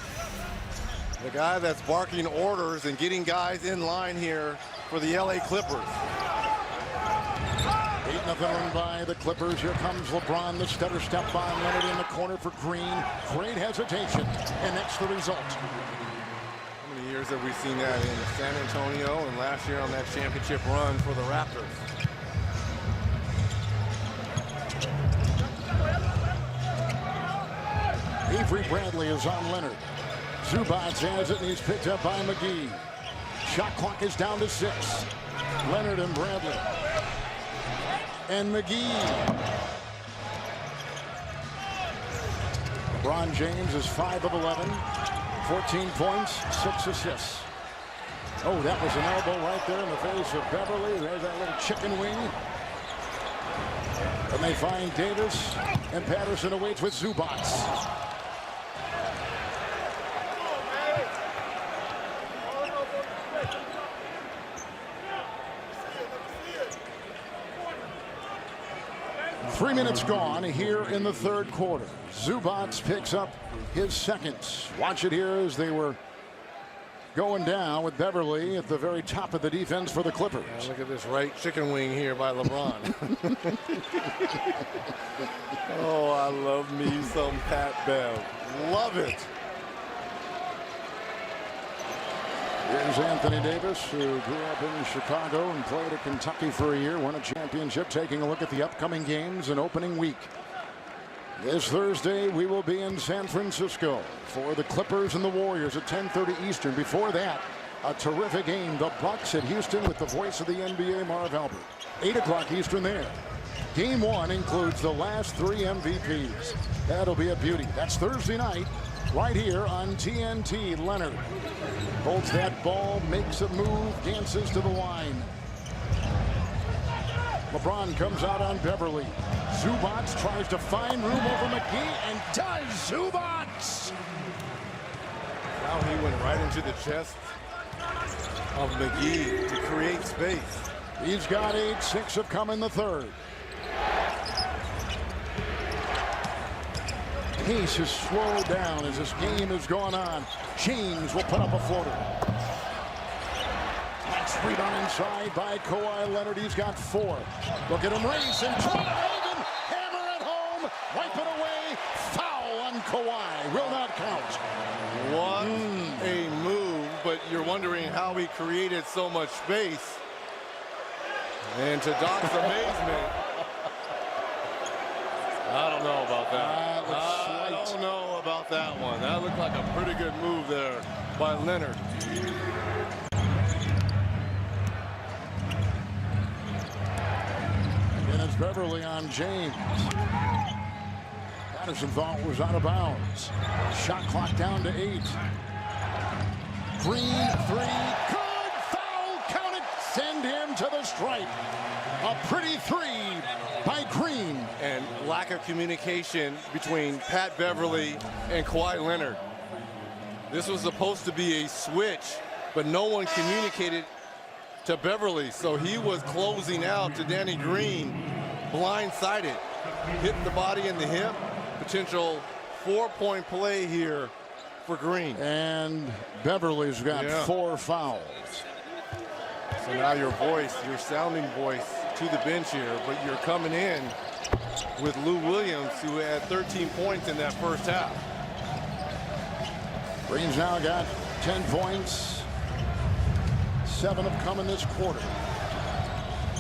The guy that's barking orders and getting guys in line here for the LA Clippers. 8-0 run by the Clippers. Here comes LeBron, the stutter step by Leonard in the corner for Green. Great hesitation, and that's the result. How many years have we seen that in San Antonio and last year on that championship run for the Raptors? Avery Bradley is on Leonard. Zubac has it, and he's picked up by McGee. Shot clock is down to 6. Leonard and Bradley. And McGee. LeBron James is 5 of 11. 14 points, 6 assists. Oh, that was an elbow right there in the face of Beverly. There's that little chicken wing. And they find Davis, and Patterson awaits with Zubac. Three minutes gone here in the third quarter. Zubac picks up his second. Watch it here as they were going down with Beverly at the very top of the defense for the Clippers. Yeah, look at this right chicken wing here by LeBron. Oh, I love me some Pat Bev. Love it. Here's Anthony Davis, who grew up in Chicago and played at Kentucky for a year, won a championship, taking a look at the upcoming games and opening week. This Thursday, we will be in San Francisco for the Clippers and the Warriors at 10:30 Eastern. Before that, a terrific game, the Bucks at Houston with the voice of the NBA, Marv Albert. 8 o'clock Eastern there. Game 1 includes the last 3 MVPs. That'll be a beauty. That's Thursday night, right here on TNT. Leonard holds that ball, makes a move, dances to the line. LeBron comes out on Beverly. Zubac tries to find room over McGee, and does. Zubac! Now he went right into the chest of McGee to create space. He's got 8, 6 have come in the third. Pace has slowed down as this game has gone on. James will put up a floater. Nice rebound inside by Kawhi Leonard. He's got 4. Look at him race and try to hold him. Hammer at home. Wipe it away. Foul on Kawhi. Will not count. What a move, but you're wondering how he created so much space. And to Doc's amazement, I don't know about that. I don't know about that one. That looked like a pretty good move there by Leonard. And it's Beverly on James. Patterson thought was out of bounds. Shot clock down to 8. Green 3. Good foul. Count it. Send him to the stripe. A pretty 3 by Green. And lack of communication between Pat Beverly and Kawhi Leonard. This was supposed to be a switch, but no one communicated to Beverly. So he was closing out to Danny Green, blindsided. Hit the body in the hip. Potential 4-point play here for Green. And Beverly's got 4 fouls. So now your voice, your sounding voice to the bench here, but you're coming in with Lou Williams, who had 13 points in that first half. Green's now got 10 points. 7 have come in this quarter.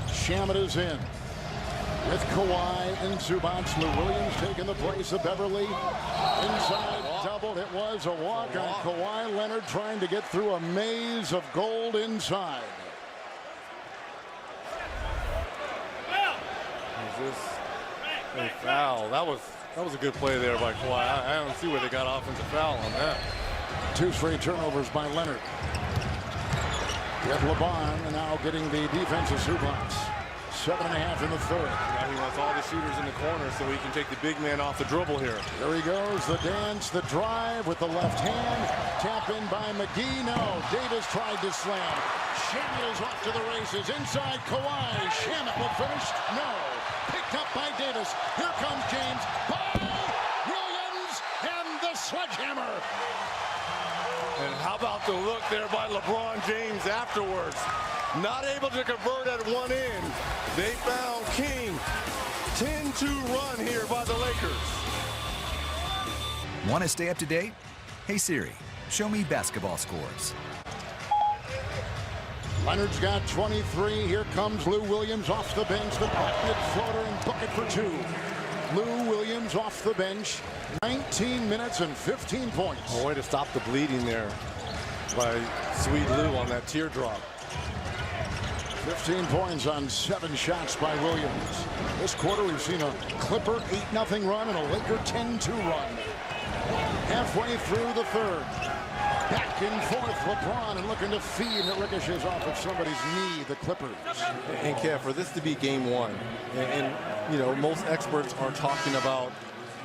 Shamet is in with Kawhi and Zubac. Lou Williams taking the place of Beverly inside. doubled. It was a walk on Kawhi Leonard trying to get through a maze of gold inside. Is this a foul? That was a good play there by Kawhi. I don't see where they got offensive foul on that. 2 straight turnovers by Leonard. Yet LeBron now getting the defensive suplex. 7.5 in the third. Now he wants all the shooters in the corner so he can take the big man off the dribble here. There he goes, the dance, the drive with the left hand. Tap in by McGee. No, Davis tried to slam. Shamet is off to the races. Inside Kawhi. Shamet will finish. No. Picked up by Davis. Here comes James. Ball! Williams and the sledgehammer. And how about the look there by LeBron James afterwards? Not able to convert at one end. They found King. 10-2 run here by the Lakers. Want to stay up to date? Hey Siri, show me basketball scores. Leonard's got 23. Here comes Lou Williams off the bench. The bucket floater and bucket for 2. Lou Williams off the bench. 19 minutes and 15 points. A way to stop the bleeding there by Sweet Lou on that teardrop. 15 points on 7 shots by Williams. This quarter we've seen a Clipper 8-0 run and a Laker 10-2 run. Halfway through the third. Back and forth, LeBron, and looking to feed, and it ricochets off of somebody's knee, the Clippers. And Kev, for this to be game 1, and you know, most experts are talking about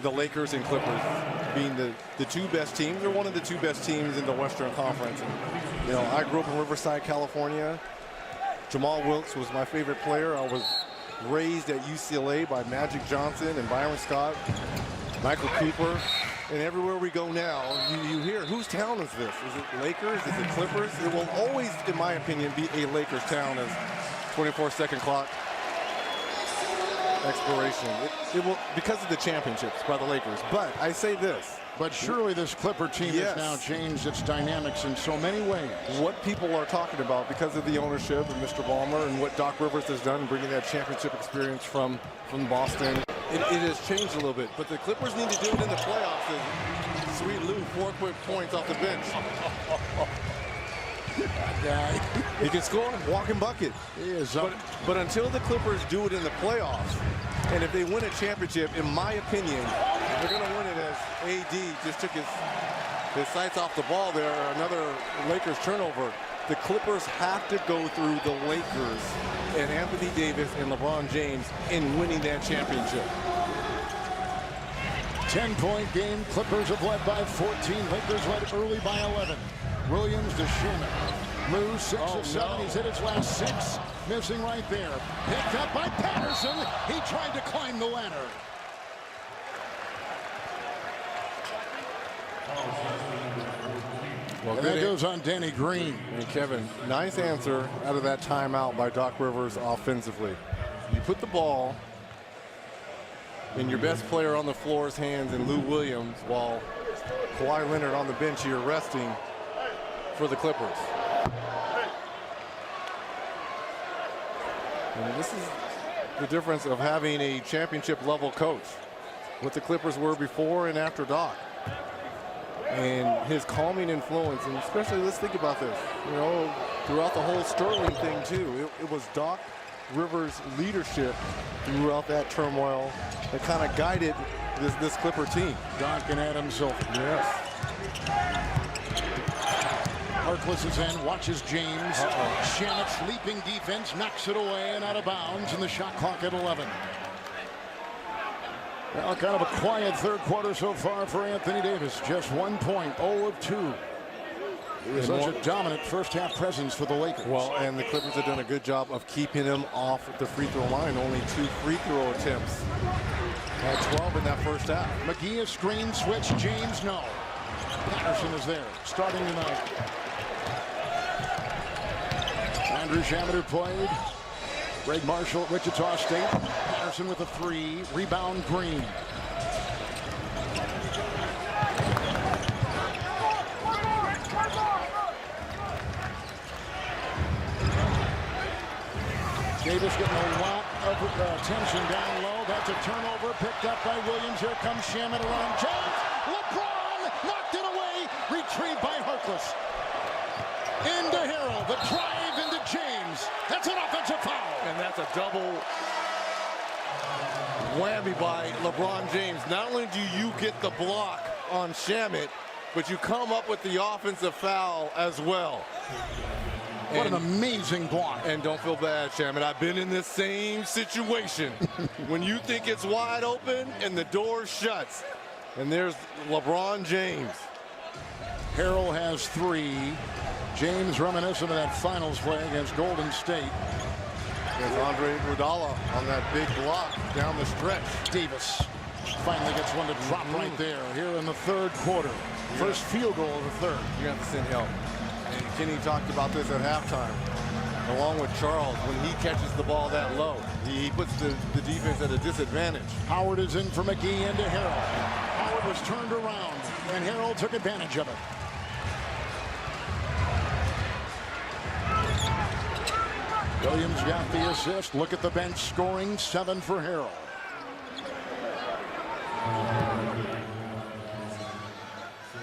the Lakers and Clippers being the 2 best teams, or one of the 2 best teams in the Western Conference. And, you know, I grew up in Riverside, California. Jamal Wilkes was my favorite player. I was raised at UCLA by Magic Johnson and Byron Scott, Michael Cooper. And everywhere we go now, you hear, whose town is this? Is it Lakers? Is it Clippers? It will always, in my opinion, be a Lakers town as 24-second clock expiration. It will, because of the championships by the Lakers. But I say this. But surely this Clipper team has now changed its dynamics in so many ways. What people are talking about because of the ownership and Mr. Ballmer and what Doc Rivers has done, bringing that championship experience from Boston. It has changed a little bit, but the Clippers need to do it in the playoffs. And Sweet Lou, 4 quick points off the bench. He can score, walking bucket. He is but until the Clippers do it in the playoffs, and if they win a championship, in my opinion, they're going to win it as AD just took his sights off the ball there. Another Lakers turnover. The Clippers have to go through the Lakers and Anthony Davis and LeBron James in winning that championship. 10-point game. Clippers have led by 14. Lakers led early by 11. Williams to Shamet. Lou 6 of 7. He's hit his last 6. Missing right there. Picked up by Patterson. He tried to climb the ladder. Well, that goes on Danny Green. And Kevin, nice answer out of that timeout by Doc Rivers offensively. You put the ball in your best player on the floor's hands in Lou Williams while Kawhi Leonard on the bench here resting for the Clippers. And this is the difference of having a championship level coach. What the Clippers were before and after Doc. And his calming influence, and especially, let's think about this, you know, throughout the whole Sterling thing too. It was Doc Rivers' leadership throughout that turmoil that kind of guided this Clipper team. Doc and Adam Silver. Yes. Harkless is in, watches James. Shamet's leaping defense knocks it away and out of bounds, and the shot clock at 11. Well, kind of a quiet third quarter so far for Anthony Davis. Just 1 point, 0 of 2. He was such a dominant first-half presence for the Lakers. Well, and the Clippers have done a good job of keeping him off the free throw line. Only 2 free throw attempts. Had 12 in that first half. McGee a screen switch. James, no. Patterson is there, starting tonight. Andrew Shamet played. Greg Marshall at Wichita State. Patterson with a 3. Rebound Green. Davis getting a lot of attention down low. That's a turnover picked up by Williams. Here comes Shamet around James. LeBron by Harkless. Into Harrell, the drive into James. That's an offensive foul. And that's a double whammy by LeBron James. Not only do you get the block on Shamet, but you come up with the offensive foul as well. What an amazing block. And don't feel bad, Shamet. I've been in this same situation. When you think it's wide open and the door shuts. And there's LeBron James. Harrell has 3. James reminiscent of that finals play against Golden State. There's Andre Iguodala on that big block down the stretch. Davis finally gets one to drop right there here in the third quarter. First field goal of the third. You have to send help. And Kenny talked about this at halftime, along with Charles. When he catches the ball that low, he puts the defense at a disadvantage. Howard is in for McGee into Harrell. Howard was turned around, and Harrell took advantage of it. Williams got the assist. Look at the bench scoring, 7 for Harrell.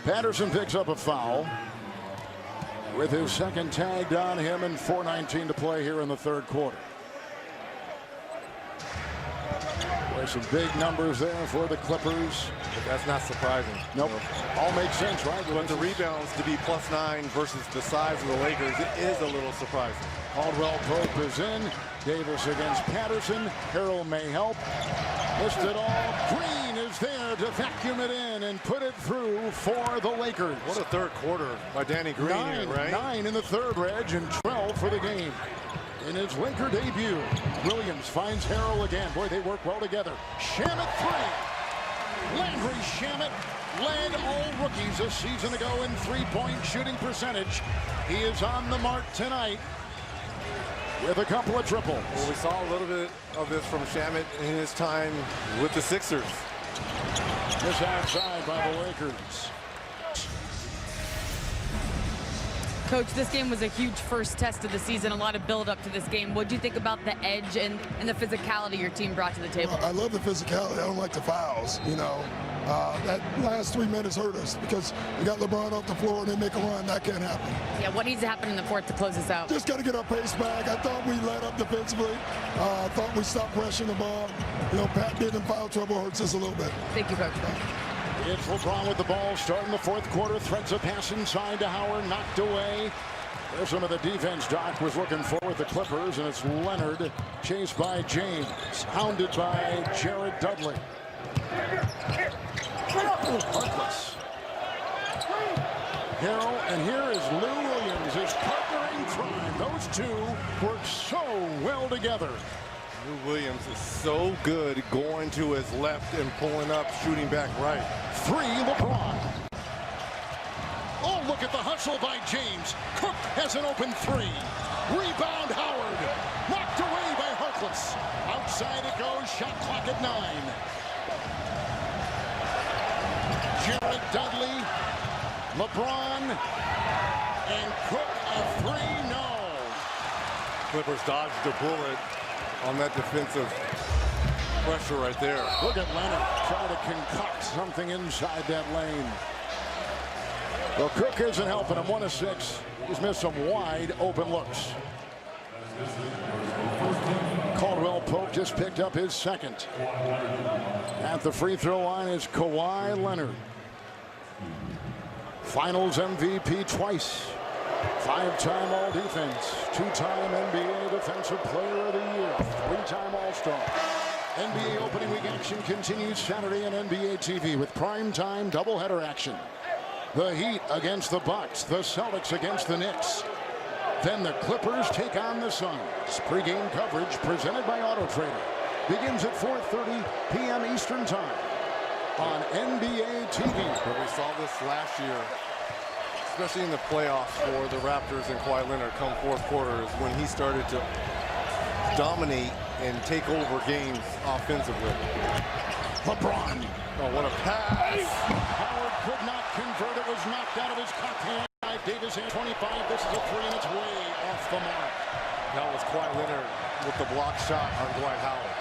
Patterson picks up a foul with his second tagged on him and 4:19 to play here in the third quarter. There's some big numbers there for the Clippers. But that's not surprising. Nope. All makes sense, right? But the rebounds to be +9 versus the size of the Lakers, it is a little surprising. Caldwell Pope is in. Davis against Patterson. Harrell may help. Missed it all. Green is there to vacuum it in and put it through for the Lakers. What a third quarter by Danny Green here, right? 9 in the third, Reg, and 12 for the game. In his Laker debut, Williams finds Harrell again. Boy, they work well together. Shamet 3. Landry Shamet led all rookies a season ago in three-point shooting percentage. He is on the mark tonight with a couple of triples. Well, we saw a little bit of this from Shamet in his time with the Sixers. This outside by the Lakers. Coach, this game was a huge first test of the season, a lot of build up to this game. What do you think about the edge and the physicality your team brought to the table? I love the physicality. I don't like the fouls, you know. That last 3 minutes hurt us because we got LeBron off the floor and they make a run. That can't happen. Yeah, what needs to happen in the fourth to close this out? Just got to get our pace back. I thought we let up defensively. I thought we stopped pressing the ball. You know, Pat being in foul trouble hurts us a little bit. Thank you, Coach. It's LeBron with the ball starting the fourth quarter. Threads a pass inside to Howard, knocked away. There's some of the defense Doc was looking for with the Clippers, and it's Leonard chased by James, hounded by Jared Dudley. Harkless. Harrell, and here is Lou Williams, his partner in crime. Those two work so well together. Lou Williams is so good going to his left and pulling up, shooting back right. 3, LeBron. Oh, look at the hustle by James. Cook has an open 3. Rebound Howard. Knocked away by Harkless. Outside it goes. Shot clock at 9. Jared Dudley, LeBron, and Cook a 3. No. Clippers dodged a bullet on that defensive pressure right there. Look at Leonard try to concoct something inside that lane. Well, Cook isn't helping him. 1 of 6. He's missed some wide open looks. Caldwell Pope just picked up his second. At the free throw line is Kawhi Leonard. Finals MVP twice. 5-time All-Defense. 2-time NBA Defensive Player of the Year. 3-time All-Star. NBA opening week action continues Saturday on NBA TV with primetime doubleheader action. The Heat against the Bucks. The Celtics against the Knicks. Then the Clippers take on the Suns. Pre-game coverage presented by AutoTrader. Begins at 4:30 p.m. Eastern Time on NBA TV. But we saw this last year, especially in the playoffs for the Raptors and Kawhi Leonard come fourth quarter, is when he started to dominate and take over games offensively. LeBron. Oh, what a pass. Howard could not convert. It was knocked out of his cocked hand. Davis in 25. This is a 3 and it's way off the mark. That was Kawhi Leonard with the block shot on Dwight Howard.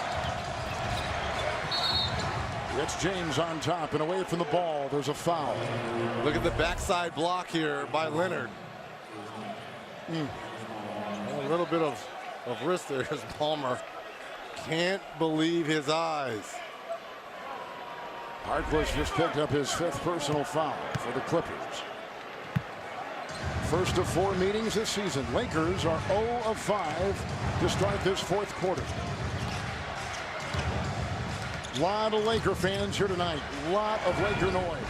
It's James on top and away from the ball. There's a foul. Look at the backside block here by Leonard. A little bit of wrist there as Palmer can't believe his eyes. Harkless just picked up his 5th personal foul for the Clippers. First of 4 meetings this season. Lakers are 0 of 5 to start this 4th quarter. A lot of Laker fans here tonight. A lot of Laker noise.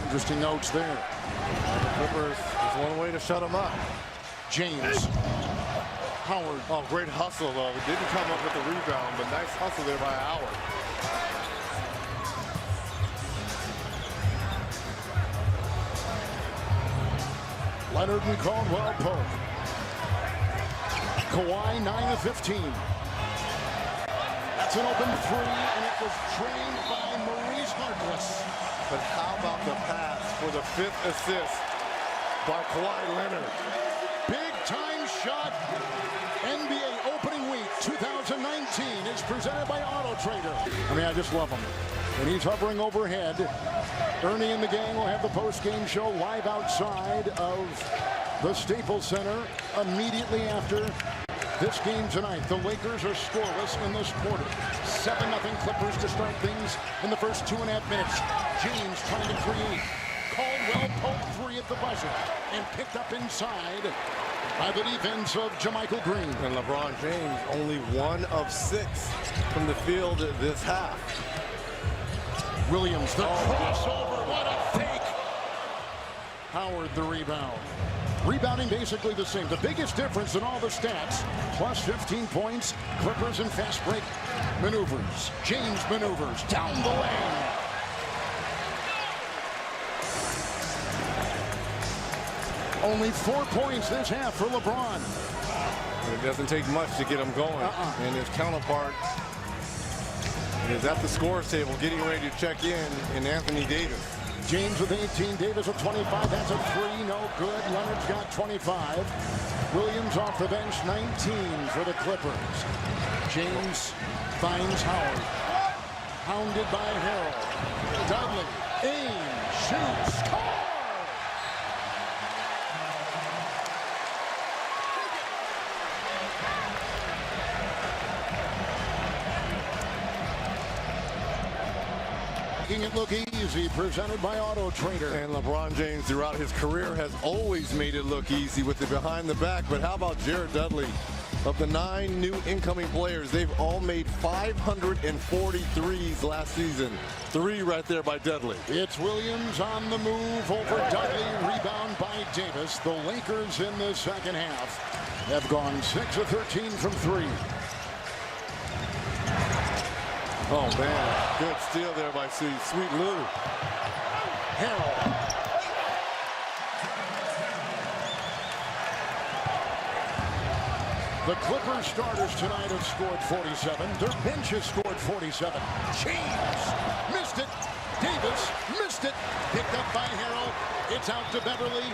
Interesting notes there. The Clippers, there's one way to shut them up. James. Howard. Oh, great hustle, though. It didn't come up with the rebound, but nice hustle there by Howard. Leonard and Caldwell Pope. Kawhi 9 of 15. That's an open 3, and it was trained by Maurice Harkless. But how about the pass for the 5th assist by Kawhi Leonard? Big time shot. NBA opening week 2019 is presented by Auto Trader. I mean, I just love him. And he's hovering overhead. Ernie and the gang will have the post-game show live outside of the Staples Center immediately after this game tonight. The Lakers are scoreless in this quarter. 7-0 Clippers to start things in the first 2.5 minutes. James trying to create. Caldwell Pope 3 at the buzzer and picked up inside by the defense of JaMychal Green. And LeBron James only 1 of 6 from the field this half. Williams, the crossover, what a fake! Howard, the rebound. Rebounding basically the same. The biggest difference in all the stats, plus 15 points, Clippers in fast break maneuvers. James maneuvers down the lane. Only 4 points this half for LeBron. It doesn't take much to get him going. And his counterpart is at the scores table getting ready to check in Anthony Davis. James with 18, Davis with 25. That's a 3, no good. Leonard's got 25. Williams off the bench, 19 for the Clippers. James finds Howard. Hounded by Harrell. Dudley, aim, shoots, score! Making it look easy, presented by Auto Trader. And LeBron James throughout his career has always made it look easy with the behind the back. But how about Jared Dudley? Of the 9 new incoming players, they've all made 543s last season. 3 right there by Dudley. It's Williams on the move over Dudley. Rebound by Davis. The Lakers in the second half have gone 6 of 13 from 3. Oh, man. Good steal there by Sweet Lou. Harrell. The Clippers starters tonight have scored 47. Their bench has scored 47. James missed it. Davis missed it. Picked up by Harrell. It's out to Beverly.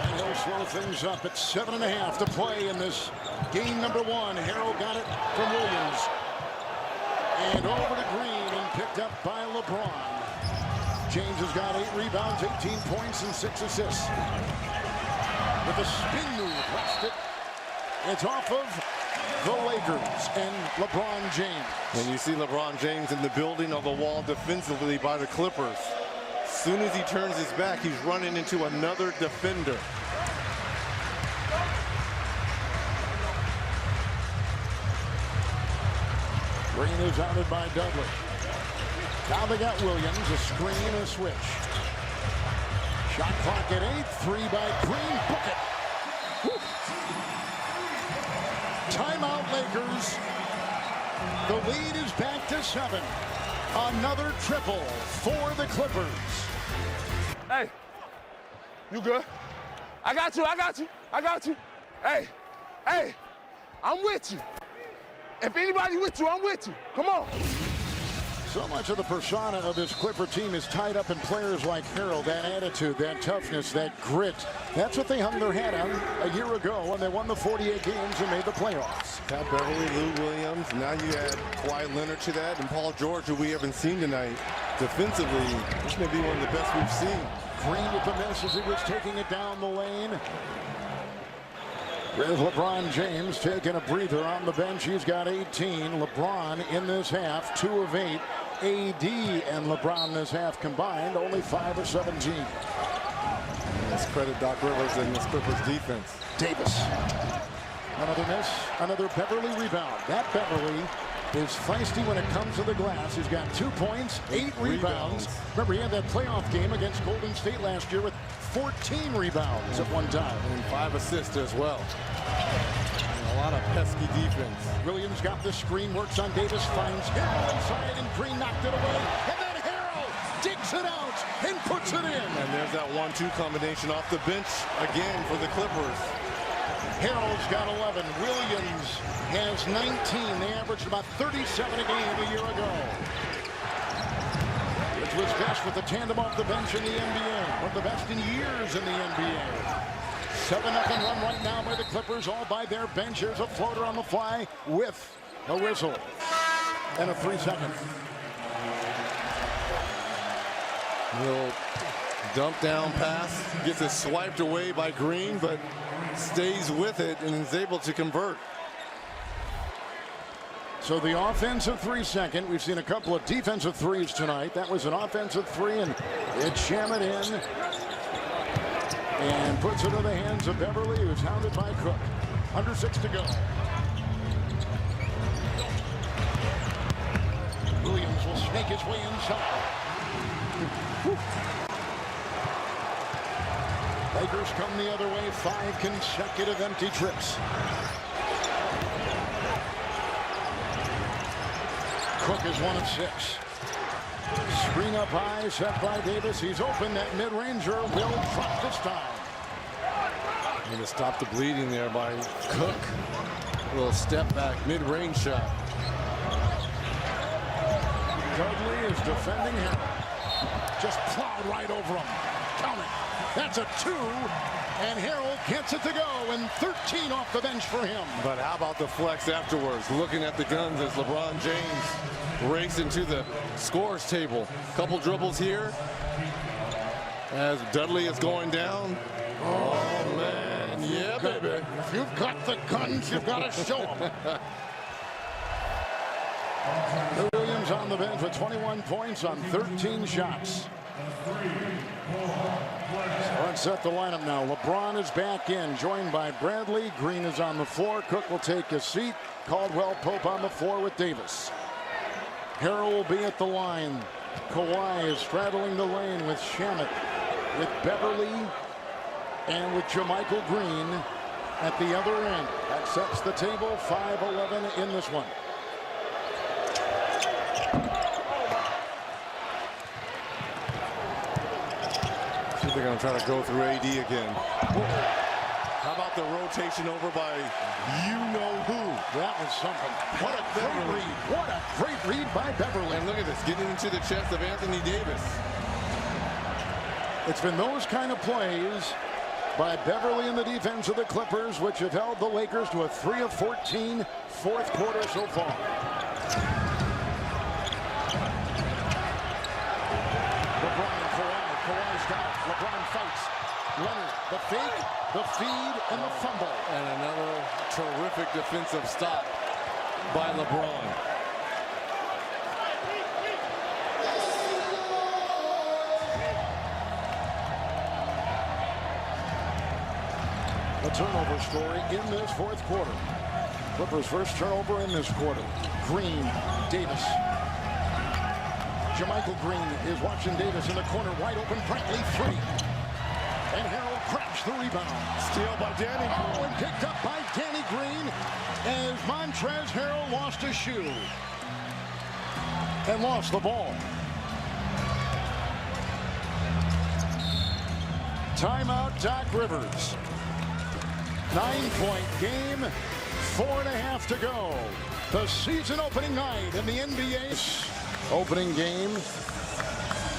And he'll slow things up at 7.5 to play in this game number 1. Harrell got it from Williams. And over to Green and picked up by LeBron. James has got 8 rebounds, 18 points, and 6 assists. With a spin move, left it. It's off of the Lakers and LeBron James. And you see LeBron James in the building of the wall defensively by the Clippers. As soon as he turns his back, he's running into another defender. Green is outed by Dudley. Now they got Williams, a screen and a switch. Shot clock at 8, 3 by Green, book it. Whew. Timeout Lakers. The lead is back to 7. Another triple for the Clippers. Hey, you good? I got you, I got you, I got you. Hey, I'm with you. If anybody with you, I'm with you. Come on. So much of the persona of this Clipper team is tied up in players like Harold, that attitude, that toughness, that grit. That's what they hung their hat on a year ago when they won the 48 games and made the playoffs. Pat Beverly, Lou Williams, now you add Kawhi Leonard to that, and Paul George, who we haven't seen tonight. Defensively, this may be one of the best we've seen. Green with the miss as he was taking it down the lane. With LeBron James taking a breather on the bench. He's got 18. LeBron in this half, 2 of 8. AD and LeBron this half combined, only 5 of 17. Let's credit Doc Rivers and this Clippers defense. Davis. Another miss, another Beverly rebound. That Beverly is feisty when it comes to the glass. He's got 2 points, 8 rebounds. Remember, he had that playoff game against Golden State last year with 14 rebounds at one time. And 5 assists as well. And a lot of pesky defense. Williams got the screen, works on Davis, finds Harrell inside, and Green knocked it away. And then Harrell digs it out and puts it in. And there's that 1-2 combination off the bench again for the Clippers. Harrell's got 11. Williams has 19. They averaged about 37 a game a year ago. Which was best with the tandem off the bench in the NBA. One of the best in years in the NBA. 7-0 run right now by the Clippers, all by their bench. Here's a floater on the fly with a whistle. And a 3-second. Little dump down pass. Gets it swiped away by Green, but stays with it and is able to convert. So the offensive 3-second. We've seen a couple of defensive threes tonight. That was an offensive 3, and it's Sham it in. And puts it in the hands of Beverly, who's hounded by Cook. Under 6 to go. Williams will snake his way inside. Whew. Lakers come the other way, 5 consecutive empty trips. Cook is 1 of 6. Screen up high, set by Davis. He's open. That mid-ranger will drop this time. And to stop the bleeding there by Cook. A little step back, mid-range shot. Dudley is defending him. Just plowed right over him. Count it. That's a 2. And Harold gets it to go. And 13 off the bench for him. But how about the flex afterwards? Looking at the guns as LeBron James racing to the scores table. Couple dribbles here. As Dudley is going down. Oh, man. Yeah, baby. If you've got the guns, you've got to show them. Williams on the bench with 21 points on 13 shots. So let's set the lineup now. LeBron is back in, joined by Bradley. Green is on the floor. Cook will take his seat. Caldwell Pope on the floor with Davis. Harrell will be at the line. Kawhi is straddling the lane with Shamet, with Beverly, and with Jermichael Green at the other end. That sets the table. 5-11 in this one. See if they're going to try to go through AD again. How about the rotation over by you-know-who? That was something. What a great read. What a great read by Beverly. And look at this, getting into the chest of Anthony Davis. It's been those kind of plays by Beverly in the defense of the Clippers, which have held the Lakers to a 3 of 14 fourth quarter so far. LeBron and Kawhi. Kawhi's got it. LeBron fights. Leonard, the fake, the feed, and the fumble. And another terrific defensive stop by LeBron. The turnover story in this fourth quarter. Clippers' first turnover in this quarter. Green, Davis. Jermichael Green is watching Davis in the corner, wide open, Brantley 3. And Harold cracks the rebound. Steal by Danny. Oh, and picked up by Danny Green as Montrezl Harrell lost a shoe and lost the ball. Timeout, Doc Rivers. 9-point game, 4.5 to go. The season opening night in the NBA. opening game.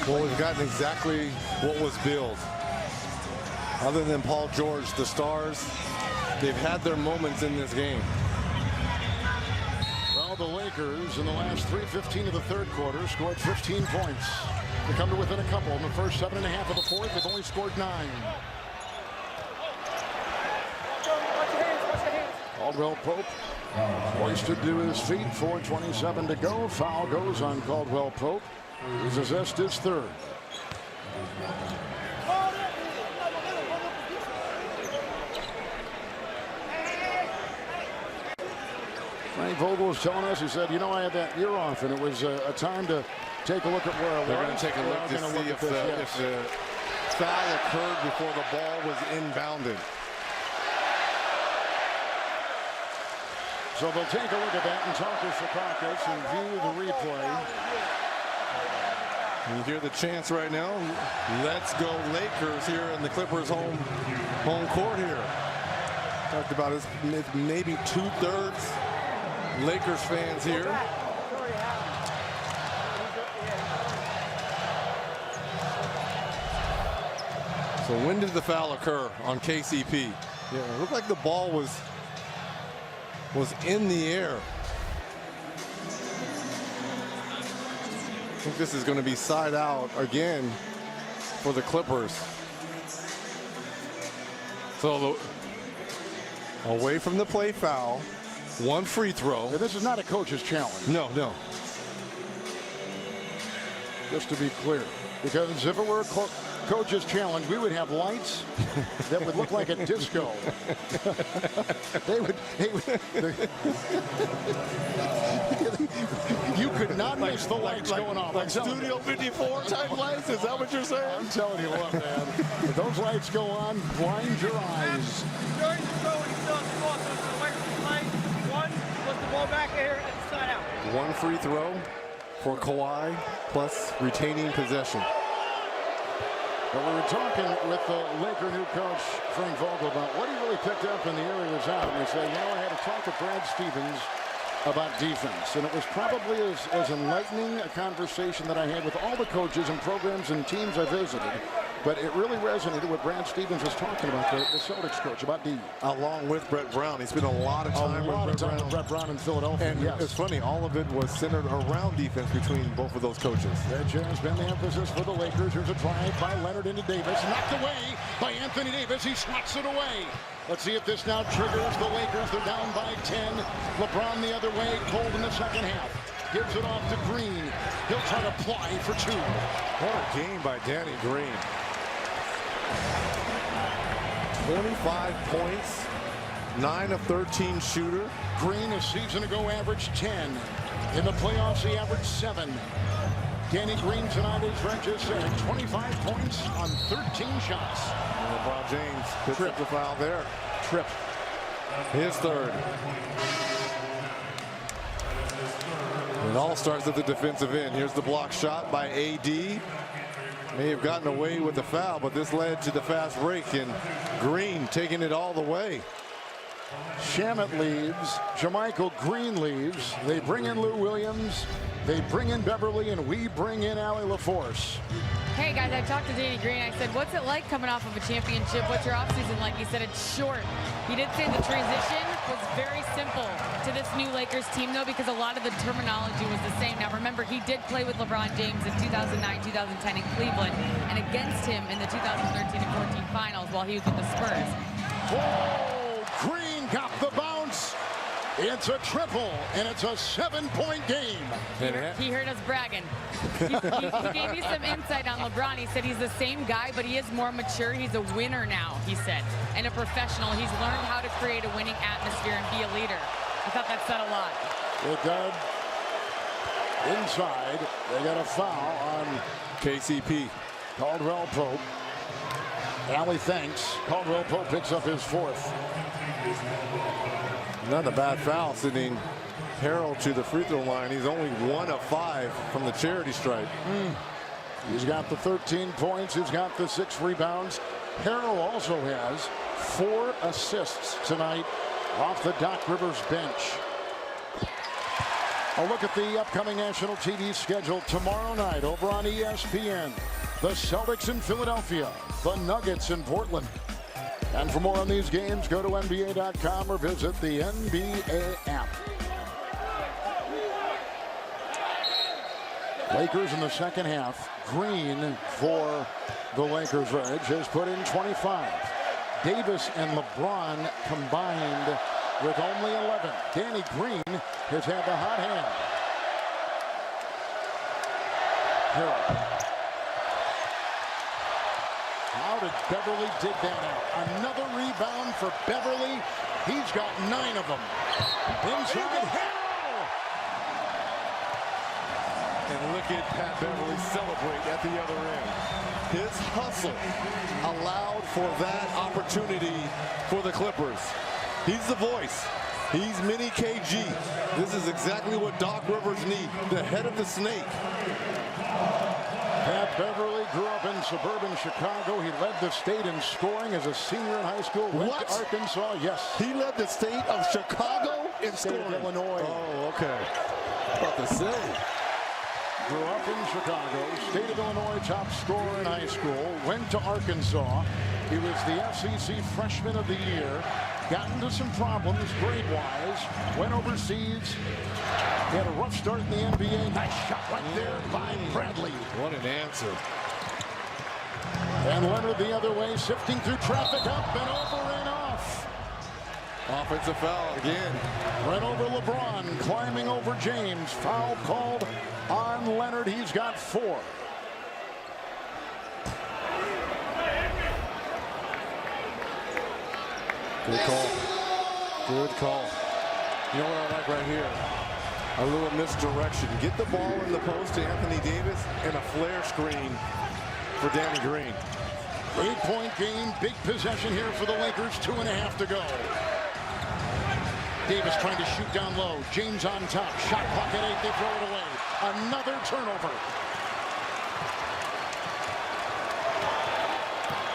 Well, we've gotten exactly what was billed. Other than Paul George, the Stars, they've had their moments in this game. Well, the Lakers in the last 3:15 of the third quarter scored 15 points. They come to within a couple in the first 7.5 of the fourth. They've only scored 9. Caldwell Pope hoisted to his feet. 4:27 to go. Foul goes on Caldwell Pope. He's assessed his third. Frank Vogel was telling us, he said, you know, I had that year off, and it was a time to take a look at where I was. They're going to take a look to see if the foul occurred before the ball was inbounded. So they'll take a look at that and talk to Secaucus and view the replay. You hear the chants right now. Let's go Lakers here in the Clippers home court here. Talked about it's maybe 2/3 Lakers fans here. So when did the foul occur on KCP? Yeah, it looked like the ball was in the air. I think this is going to be side out again for the Clippers. So away from the play foul, one free throw. Now, this is not a coach's challenge. No, no. Just to be clear, because if it were a coach's challenge, we would have lights that would look like a disco. You could not miss the lights going off. Like Studio 54 type lights? Is that what you're saying? I'm telling you what, man. If those lights go on, blind your eyes. During the throw, he still has the ball, so it's away from the play. One was the ball back here and it's side out. One free throw for Kawhi, plus retaining possession. But we were talking with the Laker new coach, Frank Vogel, about what he really picked up in the area was out. And he said, you know, I had to talk to Brad Stevens about defense. And it was probably as enlightening a conversation that I had with all the coaches and programs and teams I visited. But it really resonated what Brad Stevens was talking about, the Celtics coach, about D. Along with Brett Brown. He spent a lot of time with Brett Brown in Philadelphia. And yes, it's funny, all of it was centered around defense between both of those coaches. That has been the emphasis for the Lakers. Here's a drive by Leonard into Davis. Knocked away by Anthony Davis. He swats it away. Let's see if this now triggers the Lakers. They're down by 10. LeBron the other way, cold in the second half. Gives it off to Green. He'll try to ply for 2. What a game by Danny Green. 25 points, 9 of 13 shooter. Green a season ago averaged 10. In the playoffs, he averaged 7. Danny Green tonight, as Brent just said, 25 points on 13 shots. And LeBron James picks up the foul there. Trip. His third. It all starts at the defensive end. Here's the block shot by AD. May have gotten away with the foul, but this led to the fast break, and Green taking it all the way. Shamet leaves. Jermichael Green leaves. They bring in Lou Williams. They bring in Beverly, and we bring in Allie LaForce. Hey guys, I talked to Danny Green. I said, what's it like coming off of a championship? What's your offseason like? He said it's short. He did say the transition was very simple to this new Lakers team, though, because a lot of the terminology was the same. Now, remember, he did play with LeBron James in 2009, 2010 in Cleveland, and against him in the 2013 and 14 finals while he was with the Spurs. Oh, Green got the bounce. It's a triple, and it's a 7-point game. He heard us bragging. He gave me some insight on LeBron. He said he's the same guy, but he is more mature. He's a winner now, he said, and a professional. He's learned how to create a winning atmosphere and be a leader. I thought that said a lot. It does. Inside, they got a foul on KCP. Caldwell Pope. Allie thanks. Caldwell Pope picks up his 4th. Not a bad foul, sending Harrell to the free throw line. He's only 1 of 5 from the charity stripe. He's got the 13 points. He's got the 6 rebounds. Harrell also has 4 assists tonight off the Doc Rivers bench. A look at the upcoming national TV schedule tomorrow night over on ESPN. The Celtics in Philadelphia, the Nuggets in Portland. And for more on these games, go to NBA.com or visit the NBA app. Lakers in the second half. Green for the Lakers Edge has put in 25. Davis and LeBron combined with only 11. Danny Green has had the hot hand. Here. How did Beverly dig that out? Another rebound for Beverly. He's got 9 of them. Inside Hill. And look at Pat Beverly celebrate at the other end. His hustle allowed for that opportunity for the Clippers. He's the voice. He's mini KG. This is exactly what Doc Rivers needs, the head of the snake. Pat Beverly grew up in suburban Chicago. He led the state in scoring as a senior in high school. Went to Arkansas, yes. He led the state of Chicago in State scoring. of Illinois. Oh, okay. About to say. Grew up in Chicago, state of Illinois top scorer in high school, went to Arkansas. He was the SEC Freshman of the Year, got into some problems grade-wise, went overseas. He had a rough start in the NBA. Nice shot right there by Bradley. What an answer. And Leonard the other way, sifting through traffic, up and over and off. Offensive foul again. Right over LeBron, climbing over James. Foul called on Leonard. He's got 4. Good call. Good call. You know what I like right here? A little misdirection. Get the ball in the post to Anthony Davis and a flare screen for Danny Green. 8-point game, big possession here for the Lakers. 2.5 to go. Davis trying to shoot down low. James on top. Shot clock at 8. They throw it away. Another turnover.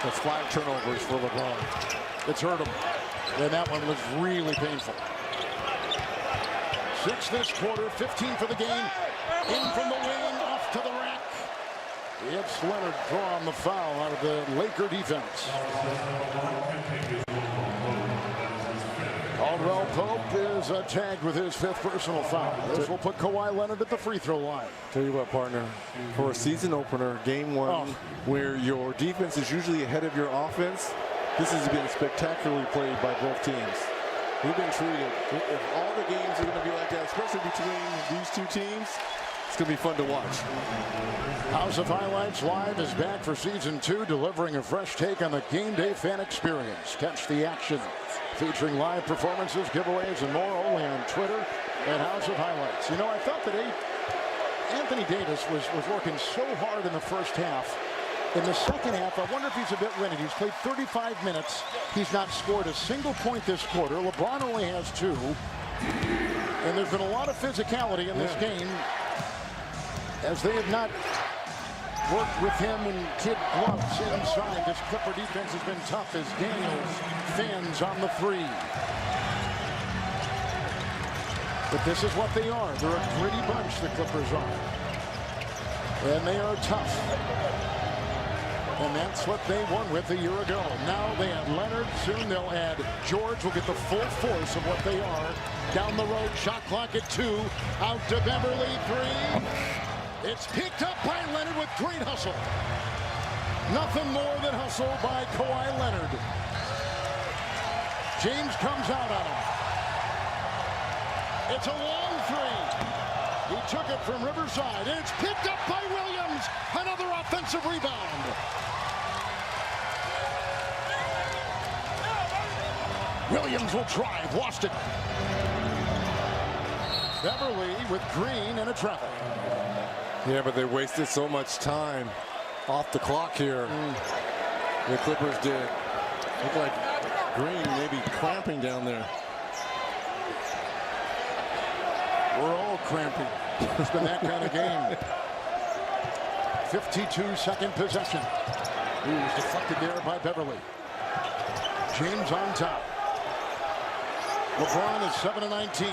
That's 5 turnovers for LeBron. It's hurt him. And that one was really painful. 6 this quarter, 15 for the game. In from the wing, off to the rack. It's Leonard drawing the foul out of the Laker defense. Caldwell Pope is tagged with his 5th personal foul. This will put Kawhi Leonard at the free throw line. Tell you what, partner, for a season opener, game 1, where your defense is usually ahead of your offense, this has been spectacularly played by both teams. We've been treated. If all the games are going to be like that, especially between these 2 teams, it's going to be fun to watch. House of Highlights Live is back for season 2, delivering a fresh take on the game day fan experience. Catch the action, featuring live performances, giveaways, and more only on Twitter at House of Highlights. You know, I thought that Anthony Davis was working so hard in the first half. In the second half, I wonder if he's a bit winded. He's played 35 minutes. He's not scored a single point this quarter. LeBron only has 2. And there's been a lot of physicality in this game, as they have not worked with him in kid gloves inside. This Clipper defense has been tough as Daniels fans on the 3. But this is what they are. They're a gritty bunch, the Clippers are. And they are tough. And that's what they won with a year ago. Now they have Leonard. Soon they'll add George. Will get the full force of what they are. Down the road, shot clock at 2. Out to Beverly, 3. It's picked up by Leonard with great hustle. Nothing more than hustle by Kawhi Leonard. James comes out on him. It's a long 3. He took it from Riverside, and it's picked up by Williams. Another offensive rebound. Williams will drive, lost it. Beverly with Green and a travel. Yeah, but they wasted so much time off the clock here. The Clippers did. Looked like Green maybe cramping down there. We're all cramping. It's been that kind of game. 52-second possession. He was deflected there by Beverly. James on top. LeBron is 7 of 19.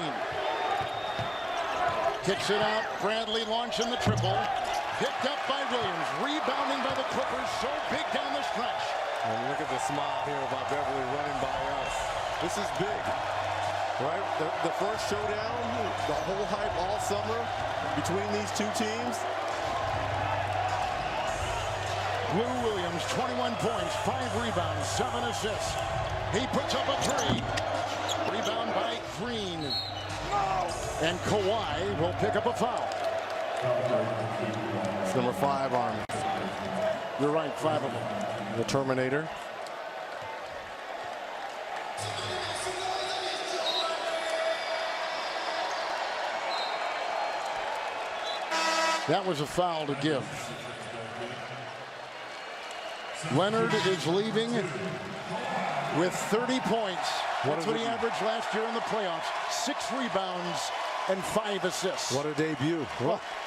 Kicks it out. Bradley launching the triple. Picked up by Williams. Rebounding by the Clippers. So big down the stretch. And look at the smile here by Beverly running by us. This is big, right? The first showdown, the whole hype all summer between these two teams. Lou Williams, 21 points, 5 rebounds, 7 assists. He puts up a 3. Rebound by Green. And Kawhi will pick up a foul. It's number 5 on You're right, 5 of them. the Terminator. That was a foul to give. Leonard is leaving with 30 points. That's what he averaged last year in the playoffs. 6 rebounds and 5 assists. What a debut.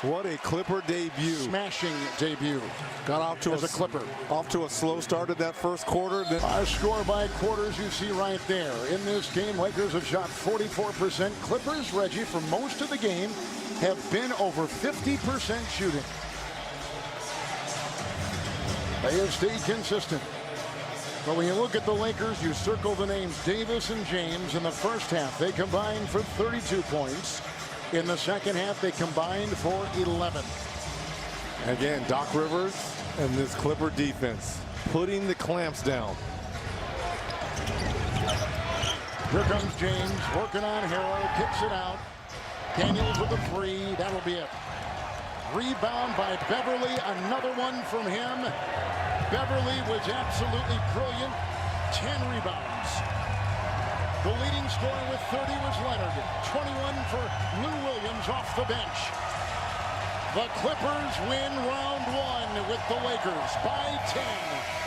What a Clipper debut. Smashing debut. Got off to as a Clipper. Off to a slow start in that first quarter. Our score by quarters you see right there. In this game, Lakers have shot 44%. Clippers, Reggie, for most of the game, have been over 50% shooting. They have stayed consistent. But when you look at the Lakers, you circle the names Davis and James. In the first half, they combined for 32 points. In the second half, they combined for 11. Again, Doc Rivers and this Clipper defense putting the clamps down. Here comes James, working on Harrow, kicks it out. Daniels with a 3, that'll be it. Rebound by Beverly, another one from him. Beverly was absolutely brilliant, 10 rebounds. The leading scorer with 30 was Leonard, 21 for Lou Williams off the bench. The Clippers win round 1 with the Lakers by 10.